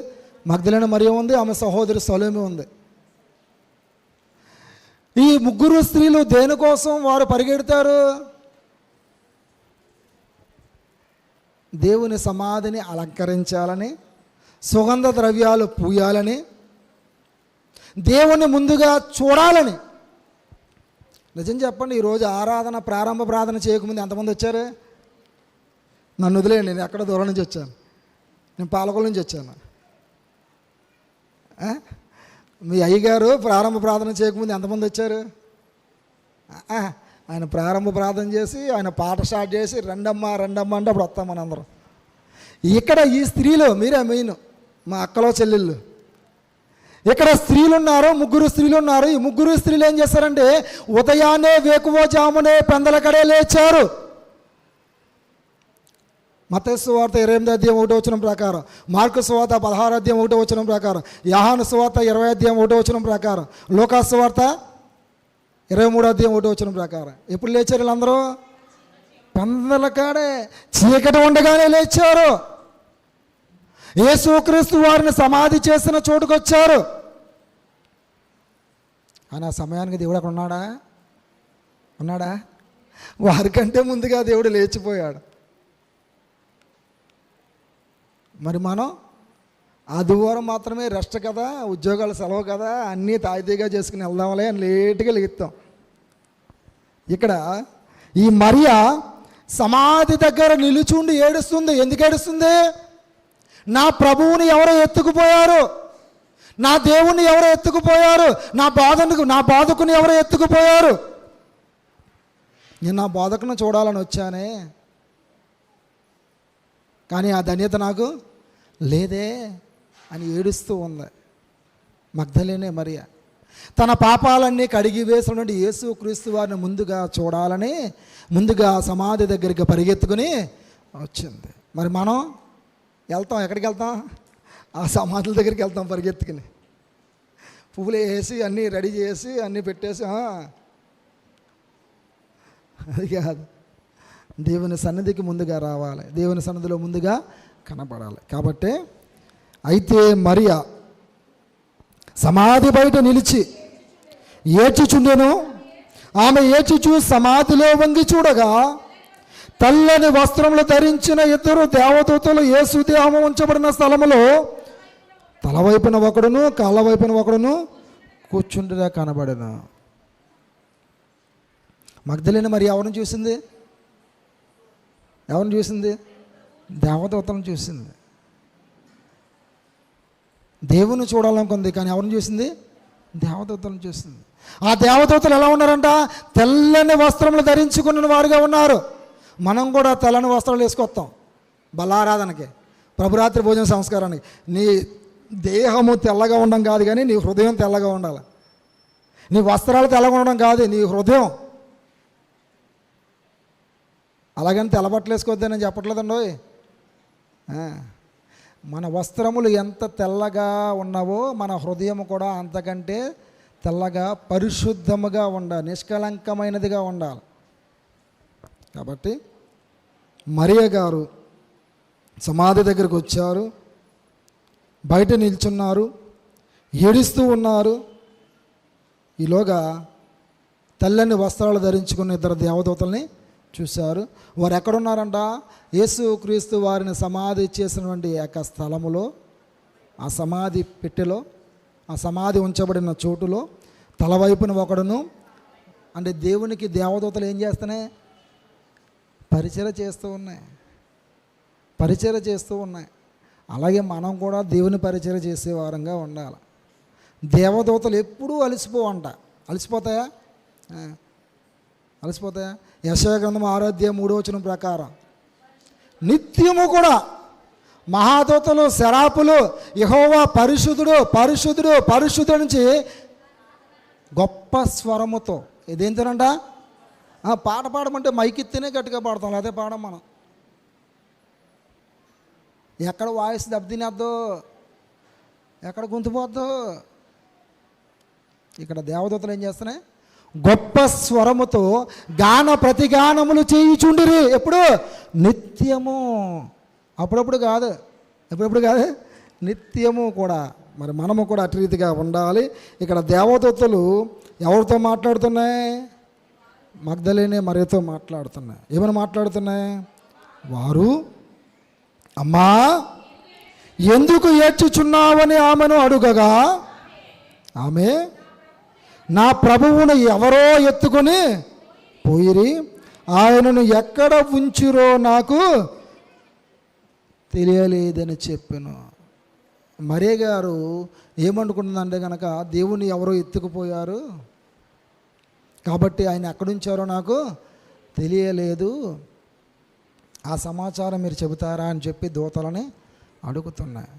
A: మగ్దలేని మరియ ఉంది, ఆమె సహోదరి సలోమి ఉంది. ఈ 3 స్త్రీలు దేనికోసం వారు పరిగెడతారు? దేవుని సమాధిని అలంకరించాలని, సుగంధ ద్రవ్యాలు పూయాలని, దేవుని ముందుగా చూడాలని. నిజం చెప్పండి, ఈరోజు ఆరాధన ప్రారంభ ప్రార్థన చేయకముందు ఎంతమంది వచ్చారు? నన్ను వదిలేయండి, నేను ఎక్కడ దూరం నుంచి వచ్చాను. నేను పాలకొల నుంచి వచ్చాను. మీ అయ్యగారు ప్రారంభ ప్రార్థన చేయకముందు ఎంతమంది వచ్చారు? ఆయన ప్రారంభ ప్రార్థన చేసి ఆయన పాట స్టార్ట్ చేసి రెండమ్మ రెండమ్మ అంటే అప్పుడు వస్తాం మనందరం. ఇక్కడ ఈ స్త్రీలు, మీరే మెయిన్, మా అక్కలో చెల్లెళ్ళు. ఇక్కడ స్త్రీలు ఉన్నారు, 3 స్త్రీలు ఉన్నారు. ఈ 3 స్త్రీలు ఏం చేస్తారంటే ఉదయాన్నే వేకువజామునే పెందలకడే లేచారు. మత్తయి సువార్త 28వ అధ్యాయం 1వ వచనం ప్రకారం, మార్కు సువార్త 16వ అధ్యాయం 1వ వచనం ప్రకారం, యోహాను సువార్త 20వ అధ్యాయం 1వ వచనం ప్రకారం, లూకా సువార్త 23వ అధ్యాయం 1వ వచనం ప్రకారం. ఎప్పుడు లేచారు వీళ్ళందరూ? పెందలకాడే చీకటి ఉండగానే లేచారు. యేసుక్రీస్తు వారిని సమాధి చేసిన చోటుకు వచ్చారు. కానీ ఆ సమయానికి దేవుడు అక్కడ ఉన్నాడా? వారికంటే ముందుగా దేవుడు లేచిపోయాడు. మరి మనం ఆదివారం మాత్రమే రెస్ట్ కదా, ఉద్యోగాలు సెలవు కదా, అన్నీ తాయితీగా చేసుకుని వెళ్దాంలే అని లేటుగా లెగుతాం. ఇక్కడ ఈ మరియ సమాధి దగ్గర నిలుచుండి ఏడుస్తుంది. ఎందుకు ఏడుస్తుంది? నా ప్రభువుని ఎవరో ఎత్తుకుపోయారు, నా దేవుణ్ణి ఎవరో ఎత్తుకుపోయారు, నా బాధకుని ఎవరో ఎత్తుకుపోయారు. నేను నా బాధకుని చూడాలని వచ్చానే, కానీ ఆ ధన్యత నాకు లేదే అని ఏడుస్తూ ఉంది మగ్దలేనే మరియ. తన పాపాలన్నీ కడిగి వేసినటువంటి యేసుక్రీస్తు వారిని ముందుగా చూడాలని ముందుగా సమాధి దగ్గరికి పరిగెత్తుకుని వచ్చింది. మరి మనం వెళ్తాం, ఎక్కడికి వెళ్తాం? ఆ సమాధుల దగ్గరికి వెళ్తాం పరిగెత్తుకుని, పువ్వులు వేసి అన్నీ రెడీ చేసి అన్నీ పెట్టేసి. అది కాదు, దేవుని సన్నిధికి ముందుగా రావాలి, దేవుని సన్నిధిలో ముందుగా కనపడాలి. కాబట్టి అయితే మరియ సమాధి బయట నిలిచి ఏడ్చుచుండెను. ఆమె ఏడ్చుచు సమాధిలో వంగి చూడగా తెల్లని వస్త్రములు ధరించిన 2 దేవదూతలు యేసు దేహము ఉంచబడిన స్థలములో తలవైపున ఒకడును కాళ్ళ వైపున ఒకడును కూర్చుండిగా కనబడెను. మగ్దలేనే మరి ఎవరిని చూసింది? దేవదూతలను చూసింది. దేవుని చూడాలనుకుంది, కానీ ఎవరిని చూసింది? దేవదూతలను చూసింది. ఆ దేవదూతలు ఎలా ఉన్నారంట? తెల్లని వస్త్రములు ధరించుకున్న వారుగా ఉన్నారు. మనం కూడా తెల్లని వస్త్రాలు వేసుకొస్తాం బలారాధనకి, ప్రభురాత్రి భోజన సంస్కారానికి. నీ దేహము తెల్లగా ఉండడం కాదు, కానీ నీ హృదయం తెల్లగా ఉండాలి. నీ వస్త్రాలు తెల్లగా ఉండడం కాదు, నీ హృదయం. అలాగని తెల్లబట్టలు వేసుకోవద్దని నేను చెప్పట్లేదండి. మన వస్త్రములు ఎంత తెల్లగా ఉన్నావో మన హృదయం కూడా అంతకంటే తెల్లగా పరిశుద్ధముగా ఉండాలి, నిష్కలంకమైనదిగా ఉండాలి. కాబట్టి మరియ గారు సమాధి దగ్గరకు వచ్చారు, బయట నిల్చున్నారు, ఏడుస్తూ ఉన్నారు. ఈలోగా తెల్లని వస్త్రాలు ధరించుకున్న 2 దేవదూతల్ని చూశారు. వారు ఎక్కడున్నారంట? యేసుక్రీస్తు వారిని సమాధి చేసినటువంటి యొక్క స్థలములో, ఆ సమాధి పెట్టెలో, ఆ సమాధి ఉంచబడిన చోటులో తలవైపున ఒకడును. అంటే దేవునికి దేవదూతలు ఏం చేస్తున్నాయి? పరిచర్య చేస్తూ ఉన్నాయి. అలాగే మనం కూడా దేవుని పరిచర్య చేసే వారంగా ఉండాలి. దేవదూతలు ఎప్పుడూ అలసిపోవంట. అలసిపోతాయా? అలసిపోతాయా? యెషయా గ్రంథం 6:3 ప్రకారం నిత్యము కూడా మహాదూతలు, శరాపులు యెహోవా పరిశుద్ధుడు పరిశుద్ధుడు పరిశుద్ధుడు నుంచి గొప్ప స్వరముతో ఇదేంటనంట పాట పాడమంటే మైకిత్తేనే గట్టిగా పాడతాం, అదే పాడం మనం. ఎక్కడ వాయిస్ దెబ్బతినేద్దో, ఎక్కడ గొంతుపోద్దో. ఇక్కడ దేవదూతలు ఏం చేస్తున్నాయి? గొప్ప స్వరముతో గాన ప్రతిగానములు చేయుచుండిరి. ఎప్పుడు? నిత్యము. అప్పుడప్పుడు కాదు, ఎప్పుడప్పుడు కాదు, నిత్యము కూడా. మరి మనము కూడా అటు రీతిగా ఉండాలి. ఇక్కడ దేవదూతలు ఎవరితో మాట్లాడుతున్నాయి? మగ్దలేనే మరియతో మాట్లాడుతున్నాయి. ఏమని మాట్లాడుతున్నాయి? వారు, అమ్మా ఎందుకు ఏడ్చుచున్నావని ఆమెను అడుగగా, ఆమె, నా ప్రభువును ఎవరో ఎత్తుకొని పోయిరి, ఆయనను ఎక్కడ ఉంచిరో నాకు తెలియలేదని చెప్పాను. మరియ గారు ఏమనుకుంటుందంటే కనుక, దేవుని ఎవరో ఎత్తుకుపోయారు కాబట్టి ఆయన ఎక్కడుంచారో నాకు తెలియలేదు, ఆ సమాచారం మీరు చెబుతారా అని చెప్పి దూతలని అడుగుతున్నాయి.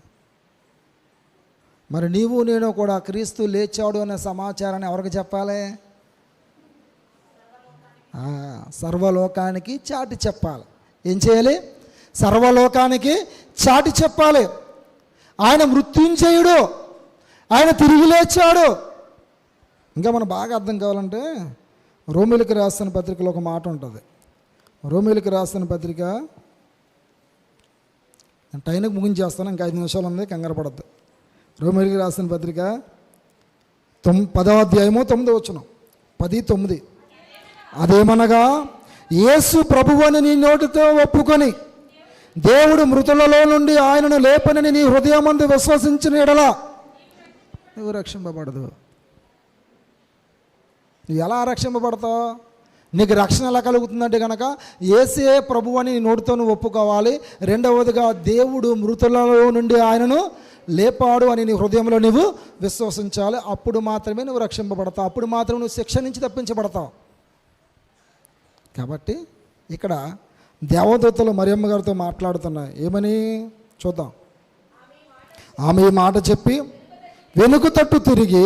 A: మరి నీవు నేను కూడా క్రీస్తు లేచాడు అనే సమాచారాన్ని ఎవరికి చెప్పాలి? సర్వలోకానికి చాటి చెప్పాలి. ఏం చేయాలి? సర్వలోకానికి చాటి చెప్పాలి. ఆయన మృత్యుంజయుడు, ఆయన తిరిగి లేచాడు. ఇంకా మనం బాగా అర్థం కావాలంటే రోమీయులకు రాసిన పత్రికలో ఒక మాట ఉంటుంది. రోమీయులకు రాసిన పత్రిక టైంకి ముగించేస్తాను, ఇంకా 5 నిమిషాలు ఉంది, కంగారు పడద్దు. రోమీయులకు రాసిన పత్రిక 10వ అధ్యాయము 9వ వచనం, 10:9. అదేమనగా, యేసు ప్రభువని నీ నోటితో ఒప్పుకొని దేవుడు మృతులలో నుండి ఆయనను లేపనని నీ హృదయమందు విశ్వసించిన యెడల నువ్వు రక్షింపబడదు. నువ్వు ఎలా రక్షింపబడతావు? నీకు రక్షణ ఎలా కలుగుతుందంటే కనుక యేసే ప్రభువు అని నీ నోటితో నువ్వు ఒప్పుకోవాలి. రెండవదిగా దేవుడు మృతులలో నుండి ఆయనను లేపాడు అని నీ హృదయంలో నువ్వు విశ్వసించాలి. అప్పుడు మాత్రమే నువ్వు రక్షింపబడతావు, అప్పుడు మాత్రమే నువ్వు శిక్ష నుంచి తప్పించబడతావు. కాబట్టి ఇక్కడ దేవదూతలు మరియమ్మ గారితో మాట్లాడుతున్నాయి. ఏమని చూద్దాం. ఆమె ఈ మాట చెప్పి వెనుక తట్టు తిరిగి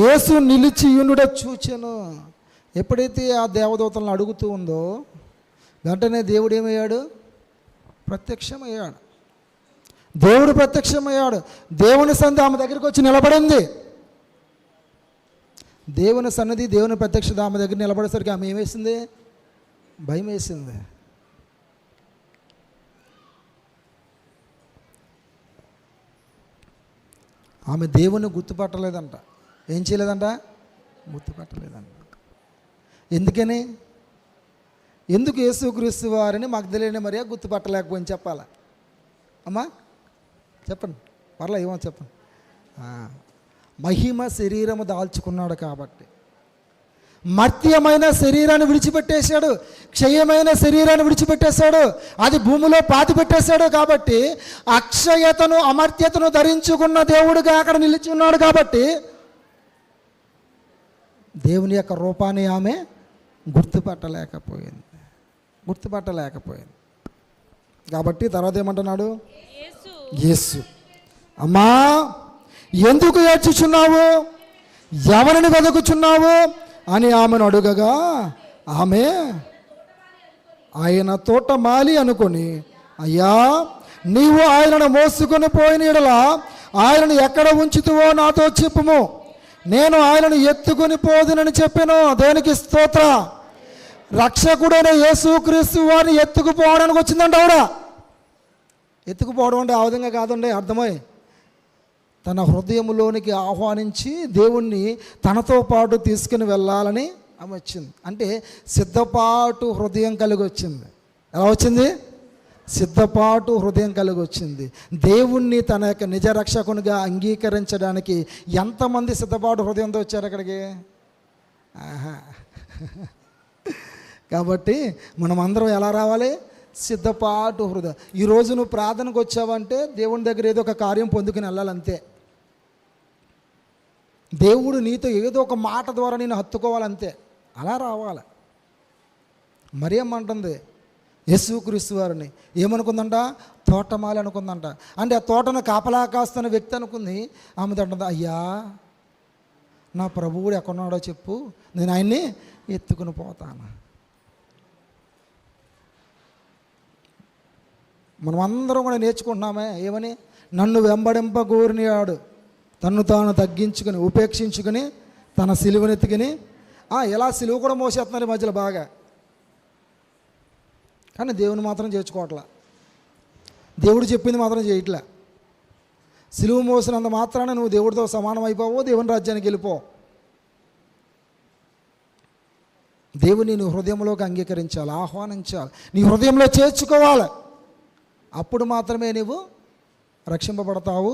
A: యేసు నిలిచి యునుడ చూచెను. ఎప్పుడైతే ఆ దేవదూతలను అడుగుతూ ఉందో వెంటనే దేవుడు ఏమయ్యాడు? ప్రత్యక్షమయ్యాడు. దేవుడు ప్రత్యక్షమయ్యాడు. దేవుని సన్నిధి ఆమె దగ్గరికి వచ్చి నిలబడింది. దేవుని సన్నిధి, దేవుని ప్రత్యక్షత ఆమె దగ్గర నిలబడేసరికి ఆమె ఏమేసింది? భయం వేసింది. ఆమె దేవుని గుర్తుపట్టలేదంట. ఏం చేయలేదంట? గుర్తుపట్టలేదంట. ఎందుకని? ఎందుకు యేసుక్రీస్తు వారిని మగ్దలేనే మరియ గుర్తుపట్టలేకపోయింది చెప్పాలా? అమ్మా చెప్పండి, పర్లే, ఏమో చెప్పండి. మహిమ శరీరము దాల్చుకున్నాడు కాబట్టి, మర్త్యమైన శరీరాన్ని విడిచిపెట్టేశాడు, క్షయమైన శరీరాన్ని విడిచిపెట్టేశాడు, అది భూమిలో పాతి పెట్టేశాడు. కాబట్టి అక్షయతను అమర్త్యతను ధరించుకున్న దేవుడుగా అక్కడ నిలిచి ఉన్నాడు. కాబట్టి దేవుని యొక్క రూపాన్ని ఆమె గుర్తుపట్టలేకపోయింది. కాబట్టి తర్వాత ఏమంటున్నాడు? యేసు, అమ్మా ఎందుకు ఏడ్చుచున్నావు, ఎవరిని వెతుకుచున్నావు అని ఆమెను అడుగగా, ఆమె ఆయన తోటమాలి అనుకొని, అయ్యా నీవు ఆయనను మోసుకొని పోయిన యెడల ఆయనను ఎక్కడ ఉంచుతువో నాతో చెప్పుము, నేను ఆయనను ఎత్తుకొని పోదునని చెప్పాను. దేనికి స్తోత్ర. రక్షకుడైన యేసుక్రీస్తు వారిని ఎత్తుకుపోవడానికి వచ్చిందంట ఆవిడ. ఎత్తుకుపోవడం అంటే ఆ విధంగా కాదండి, అర్థమై తన హృదయంలోనికి ఆహ్వానించి దేవుణ్ణి తనతో పాటు తీసుకుని వెళ్ళాలని ఆమె వచ్చింది. అంటే సిద్ధపాటు హృదయం కలిగి వచ్చింది. ఎలా వచ్చింది? సిద్ధపాటు హృదయం కలిగి వచ్చింది. దేవుణ్ణి తన యొక్క నిజ రక్షకునిగా అంగీకరించడానికి ఎంతమంది సిద్ధపాటు హృదయంతో వచ్చారు అక్కడికి? కాబట్టి మనం అందరం ఎలా రావాలి? సిద్ధపాటు హృదయం. ఈరోజు నువ్వు ప్రార్థనకు వచ్చావంటే దేవుని దగ్గర ఏదో ఒక కార్యం పొందుకుని వెళ్ళాలంతే. దేవుడు నీతో ఏదో ఒక మాట ద్వారా నేను హత్తుకోవాలంతే, అలా రావాలి. మరి ఏమంటుంది యేసుక్రీస్తు వారిని ఏమనుకుందంట? తోటమాలి అనుకుందంట. అంటే ఆ తోటను కాపలా కాస్తున్న వ్యక్తి అనుకుంది. ఆమె అంటుంది, అయ్యా నా ప్రభువుడు ఎక్కడున్నాడో చెప్పు, నేను ఆయన్ని ఎత్తుకుని పోతాను. మనం అందరం కూడా నేర్చుకుంటున్నామే ఏమని? నన్ను వెంబడింపగోరినాడు తన్ను తాను తగ్గించుకుని ఉపేక్షించుకుని తన సిలువనెత్తుకుని. ఎలా సిలువ కూడా మోసేస్తున్నారు ఈ మధ్యలో బాగా, కానీ దేవుని మాత్రం చేర్చుకోవట్లా. దేవుడు చెప్పింది మాత్రం చేయట్లే. సిలువ మోసినంత మాత్రాన నువ్వు దేవుడితో సమానం అయిపోవో, దేవుని రాజ్యానికి వెళ్ళిపో. దేవుని నీ హృదయంలోకి అంగీకరించాలి, ఆహ్వానించాలి, నీ హృదయంలో చేర్చుకోవాలి. అప్పుడు మాత్రమే నీవు రక్షింపబడతావు.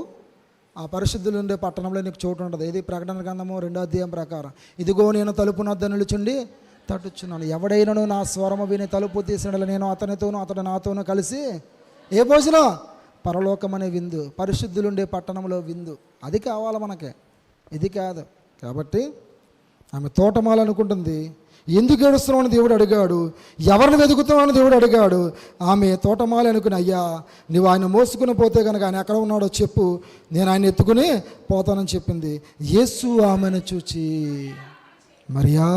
A: ఆ పరిశుద్ధులు ఉండే పట్టణంలో నీకు చోటు ఉండదు. ఇది ప్రకటన గ్రంథము 2వ అధ్యాయం ప్రకారం, ఇదిగో నేను తలుపు నద్ద నిలుచుండి తట్టుచున్నాను, ఎవడైనను నా స్వరము విని తలుపు తీసినట్లు నేను అతనితోనూ అతడు నాతోనూ కలిసి ఏ భోజనం? పరలోకమనే విందు, పరిశుద్ధులుండే పట్టణంలో విందు. అది కావాలి మనకి, ఇది కాదు. కాబట్టి ఆమె తోటమాల అనుకుంటుంది. ఎందుకు ఏడుస్తున్నామని దేవుడు అడిగాడు, ఎవరిని వెతుకుతున్నామని దేవుడు అడిగాడు. ఆమె తోటమాల అనుకుని, అయ్యా నువ్వు ఆయన మోసుకుని పోతే కనుక ఆయన ఎక్కడ ఉన్నాడో చెప్పు, నేను ఆయన ఎత్తుకుని పోతానని చెప్పింది. యేసు ఆమెను చూచి మరియా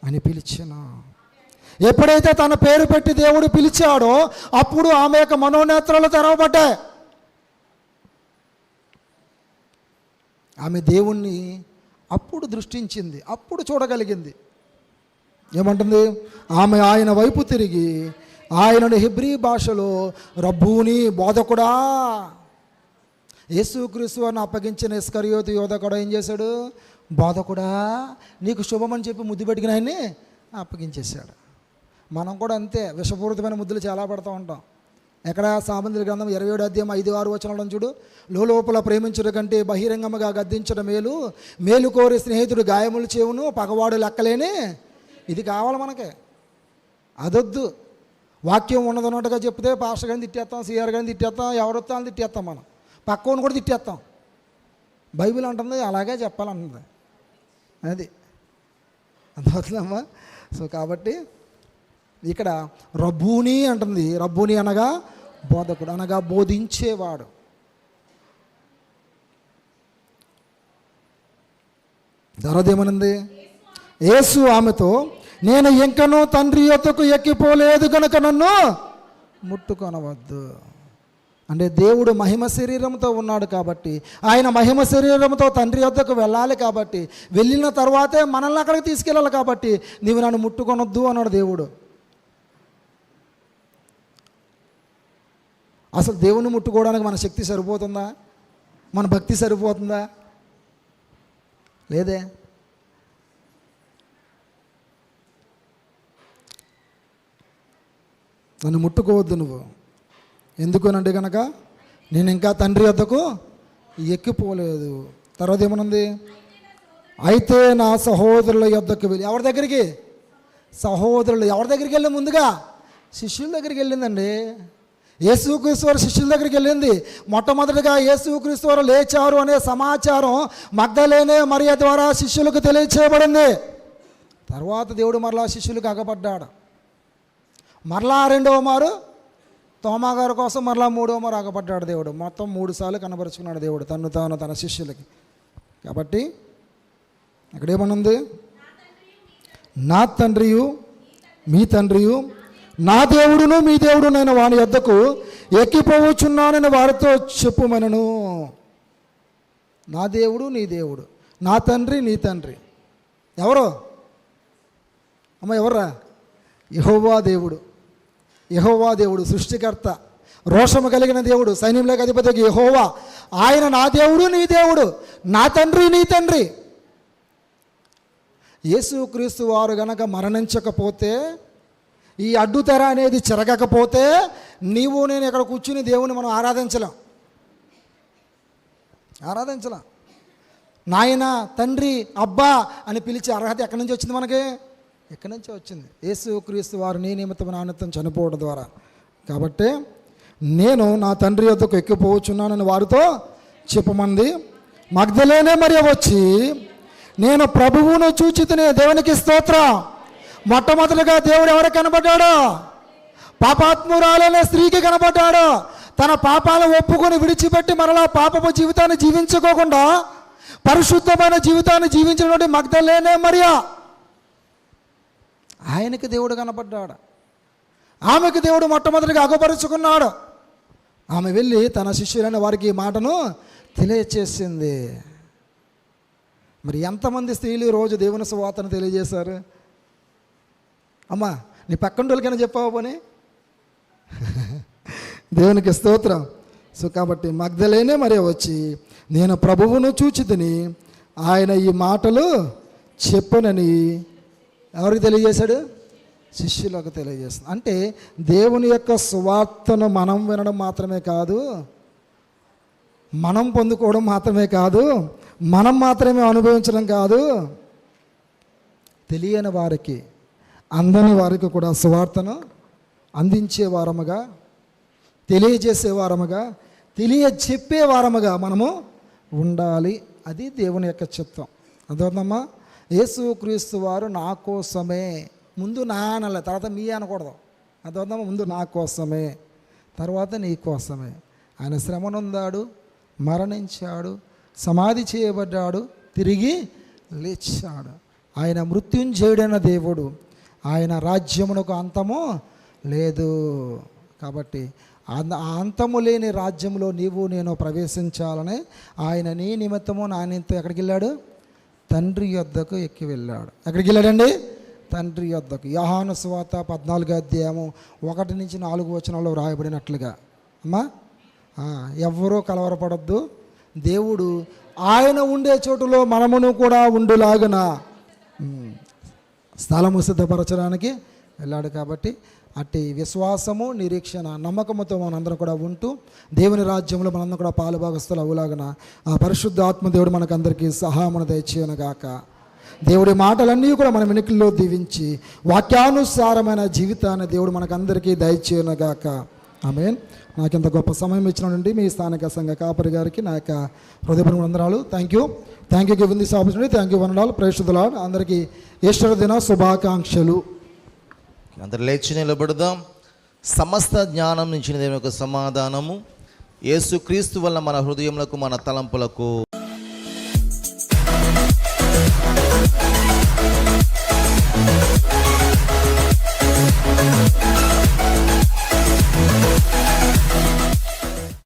A: అని పిలిచాను. ఎప్పుడైతే తన పేరు పెట్టి దేవుడు పిలిచాడో అప్పుడు ఆమె యొక్క మనోనేత్రాలు తెరవబడ్డాయి. ఆమె దేవుణ్ణి అప్పుడు దృష్టించింది, అప్పుడు చూడగలిగింది. ఏమంటుంది? ఆమె ఆయన వైపు తిరిగి ఆయనను హెబ్రీ భాషలో రబ్బూని, బోధకుడా. యేసుక్రీస్తు వారిని అప్పగించిన ఇస్కరియోతు యోధ కూడా ఏం చేశాడు? బోధకుడా నీకు శుభమని చెప్పి ముద్దు పెట్టుకుని ఆయన్ని అప్పగించేశాడు. మనం కూడా అంతే, విషపూరితమైన ముద్దులు చాలా పెడతా ఉంటాం. ఎక్కడ? సామంతుల గ్రంథం 27వ అధ్యాయం 5-6 వచనాలను చూడు. లోపల ప్రేమించడం కంటే బహిరంగముగా గద్దించడం మేలు, మేలు కోరి స్నేహితుడు గాయములు చేవును, పగవాడు లెక్కలేని. ఇది కావాలి మనకి, అదొద్దు. వాక్యం ఉన్నదన్నట్టుగా చెప్తే పాస్టర్ గారిని తిట్టేస్తాం, సిఆర్ గారిని తిట్టేస్తాం, ఎవరొత్తాలని తిట్టేస్తాం, మనం పక్కను కూడా తిట్టేస్తాం. బైబిల్ అంటుంది అలాగే చెప్పాలంటుంది. అది అర్థమవుతుందమ్మా? సో కాబట్టి ఇక్కడ రబ్బూని అంటుంది. రబ్బూని అనగా బోధకుడు, అనగా బోధించేవాడు. తర్వాత ఏమనుంది? యేసు ఆమెతో, నేను ఇంకనూ తండ్రి యొద్దకు ఎక్కిపోలేదు కనుక నన్ను ముట్టుకొనవద్దు. అంటే దేవుడు మహిమ శరీరంతో ఉన్నాడు కాబట్టి, ఆయన మహిమ శరీరంతో తండ్రి యొద్దకు వెళ్ళాలి కాబట్టి, వెళ్ళిన తర్వాతే మనల్ని అక్కడికి తీసుకెళ్ళాలి కాబట్టి నీవు నన్ను ముట్టుకొనొద్దు అన్నాడు దేవుడు. అసలు దేవుని ముట్టుకోవడానికి మన శక్తి సరిపోతుందా? మన భక్తి సరిపోతుందా? లేదే. నన్ను ముట్టుకోవద్దు నువ్వు. ఎందుకనంటే కనుక నేను ఇంకా తండ్రి వద్దకు ఎక్కిపోలేదు. తర్వాత ఏమనుంది? అయితే నా సహోదరుల యొద్దకు వెళ్ళి. ఎవరి దగ్గరికి? సహోదరులు. ఎవరి దగ్గరికి వెళ్ళి? ముందుగా శిష్యుల దగ్గరికి వెళ్ళిందండి. యేసుక్రీస్తు వారు శిష్యుల దగ్గరికి వెళ్ళింది. మొట్టమొదటిగా యేసుక్రీస్తు వారు లేచారు అనే సమాచారం మగ్దలేనే మరియ ద్వారా శిష్యులకు తెలియచేయబడింది. తర్వాత దేవుడు మరలా శిష్యులకు అగపడ్డాడు. మరలా 2వ మారు తోమా గారి కోసం మరలా 3వ మారు అగపడ్డాడు దేవుడు. మొత్తం 3 సార్లు కనబరుచుకున్నాడు దేవుడు తను తాను తన శిష్యులకి. కాబట్టి అక్కడేమనుంది? నా తండ్రియు మీ తండ్రియు, నా దేవుడును మీ దేవుడు నేను వాని యొద్దకు ఎక్కిపోవచ్చున్నానని వారితో చెప్పుమనను. నా దేవుడు నీ దేవుడు, నా తండ్రి నీ తండ్రి. ఎవరు అమ్మ? ఎవర్రా? యెహోవా దేవుడు. యెహోవా దేవుడు సృష్టికర్త, రోషము కలిగిన దేవుడు, సైన్యములకు అధిపతి యెహోవా. ఆయన నా దేవుడు నీ దేవుడు, నా తండ్రి నీ తండ్రి. యేసుక్రీస్తు వారు గనక మరణించకపోతే, ఈ అడ్డుతెర అనేది చెరగకపోతే నీవు నేను ఇక్కడ కూర్చుని దేవుని మనం ఆరాధించలేం. నాయన, తండ్రి, అబ్బా అని పిలిచే అర్హత ఎక్కడి నుంచి వచ్చింది మనకి? ఎక్కడి నుంచో వచ్చింది. యేసుక్రీస్తు వారు నీ నిమిత్తం నా నిమిత్తం చనిపోవడం ద్వారా. కాబట్టి నేను నా తండ్రి యొద్దకు ఎక్కిపోవచ్చున్నానని వారితో చెప్పమంది. మగ్దలేనే మరియ వచ్చి నేను ప్రభువును చూచితిని. దేవునికి స్తోత్రం. మొట్టమొదటిగా దేవుడు ఎవరికి కనబడ్డాడు? పాపాత్మురాలనే స్త్రీకి కనబడ్డాడు. తన పాపాలను ఒప్పుకొని విడిచిపెట్టి మరలా పాపపు జీవితాన్ని జీవించుకోకుండా పరిశుద్ధమైన జీవితాన్ని జీవించినటువంటి మగ్దలేనే మరియా, ఆయనకి దేవుడు కనబడ్డాడు. ఆమెకు దేవుడు మొట్టమొదటిగా అగపరుచుకున్నాడు. ఆమె వెళ్ళి తన శిష్యులైన వారికి ఈ మాటను తెలియచేసింది. మరి ఎంతమంది స్త్రీలు రోజు దేవుని సువార్తను తెలియజేశారు? అమ్మా, నీ పక్కన వాళ్ళకైనా చెప్పావు పోనీ? దేవునికి స్తోత్రం. సో కాబట్టి మగ్దలేనే మరి వచ్చి నేను ప్రభువును చూచితిని, ఆయన ఈ మాటలు చెప్పనని ఎవరికి తెలియజేశాడు? శిష్యులకు తెలియజేస్తుంది. అంటే దేవుని యొక్క సువార్తను మనం వినడం మాత్రమే కాదు, మనం పొందుకోవడం మాత్రమే కాదు, మనం మాత్రమే అనుభవించడం కాదు, తెలియని వారికి, అందని వారికి కూడా సువార్తను అందించే వారముగా, తెలియజేసే వారముగా, తెలియజెప్పే వారముగా మనము ఉండాలి. అది దేవుని యొక్క చిత్తం. అర్థమమ్మా? యేసుక్రీస్తు వారు నా కోసమే, ముందు నా అనలే, తర్వాత మీ అనకూడదు. అర్థమమ్మా? ముందు నా కోసమే, తర్వాత నీ కోసమే ఆయన శ్రమనొందాడు, మరణించాడు, సమాధి చేయబడ్డాడు, తిరిగి లేచాడు. ఆయన మృత్యుంజయుడైన దేవుడు. ఆయన రాజ్యమునకు అంతము లేదు. కాబట్టి ఆ అంతము లేని రాజ్యంలో నీవు నేను ప్రవేశించాలని ఆయన నీ నిమిత్తము నా నిమిత్తం ఎక్కడికి వెళ్ళాడు? తండ్రి యొద్దకు ఎక్కి వెళ్ళాడు. ఎక్కడికి వెళ్ళాడండి? తండ్రి యొద్దకు. యోహాను సువార్త 14వ అధ్యాయము 1-4 వచనాల్లో రాయబడినట్లుగా. అమ్మా, ఎవ్వరూ కలవరపడద్దు. దేవుడు ఆయన ఉండే చోటులో మనమును కూడా ఉండులాగున స్థలము సిద్ధపరచడానికి వెళ్ళాడు. కాబట్టి అట్టి విశ్వాసము, నిరీక్షణ, నమ్మకముతో మనందరం కూడా ఉంటూ దేవుని రాజ్యంలో మనందరం కూడా పాలుభాగస్తులు అవులాగన ఆ పరిశుద్ధ ఆత్మదేవుడు మనకందరికీ సహాయమును దయచేయనుగాక. దేవుడి మాటలన్నీ కూడా మన వెనుకల్లో దీవించి వాక్యానుసారమైన జీవితాన్ని దేవుడు మనకందరికీ దయచేయనుగాక. ఆమేన్. నాకు ఇంత గొప్ప సమయం ఇచ్చినటువంటి మీ స్థానిక సంఘ కాపరి గారికి నా యొక్క హృదయపూర్వక వందనాలు. Thank you given this opportunity. Thank you వందనాలు. Praise the lord. అందరికీ ఈస్టర్ దిన శుభాకాంక్షలు.
B: అందరు లేచి నిలబడదాం. సమస్త జ్ఞానం నుంచి దేవుని యొక్క సమాధానము యేసుక్రీస్తు వల్ల మన హృదయములకు, మన తలంపులకు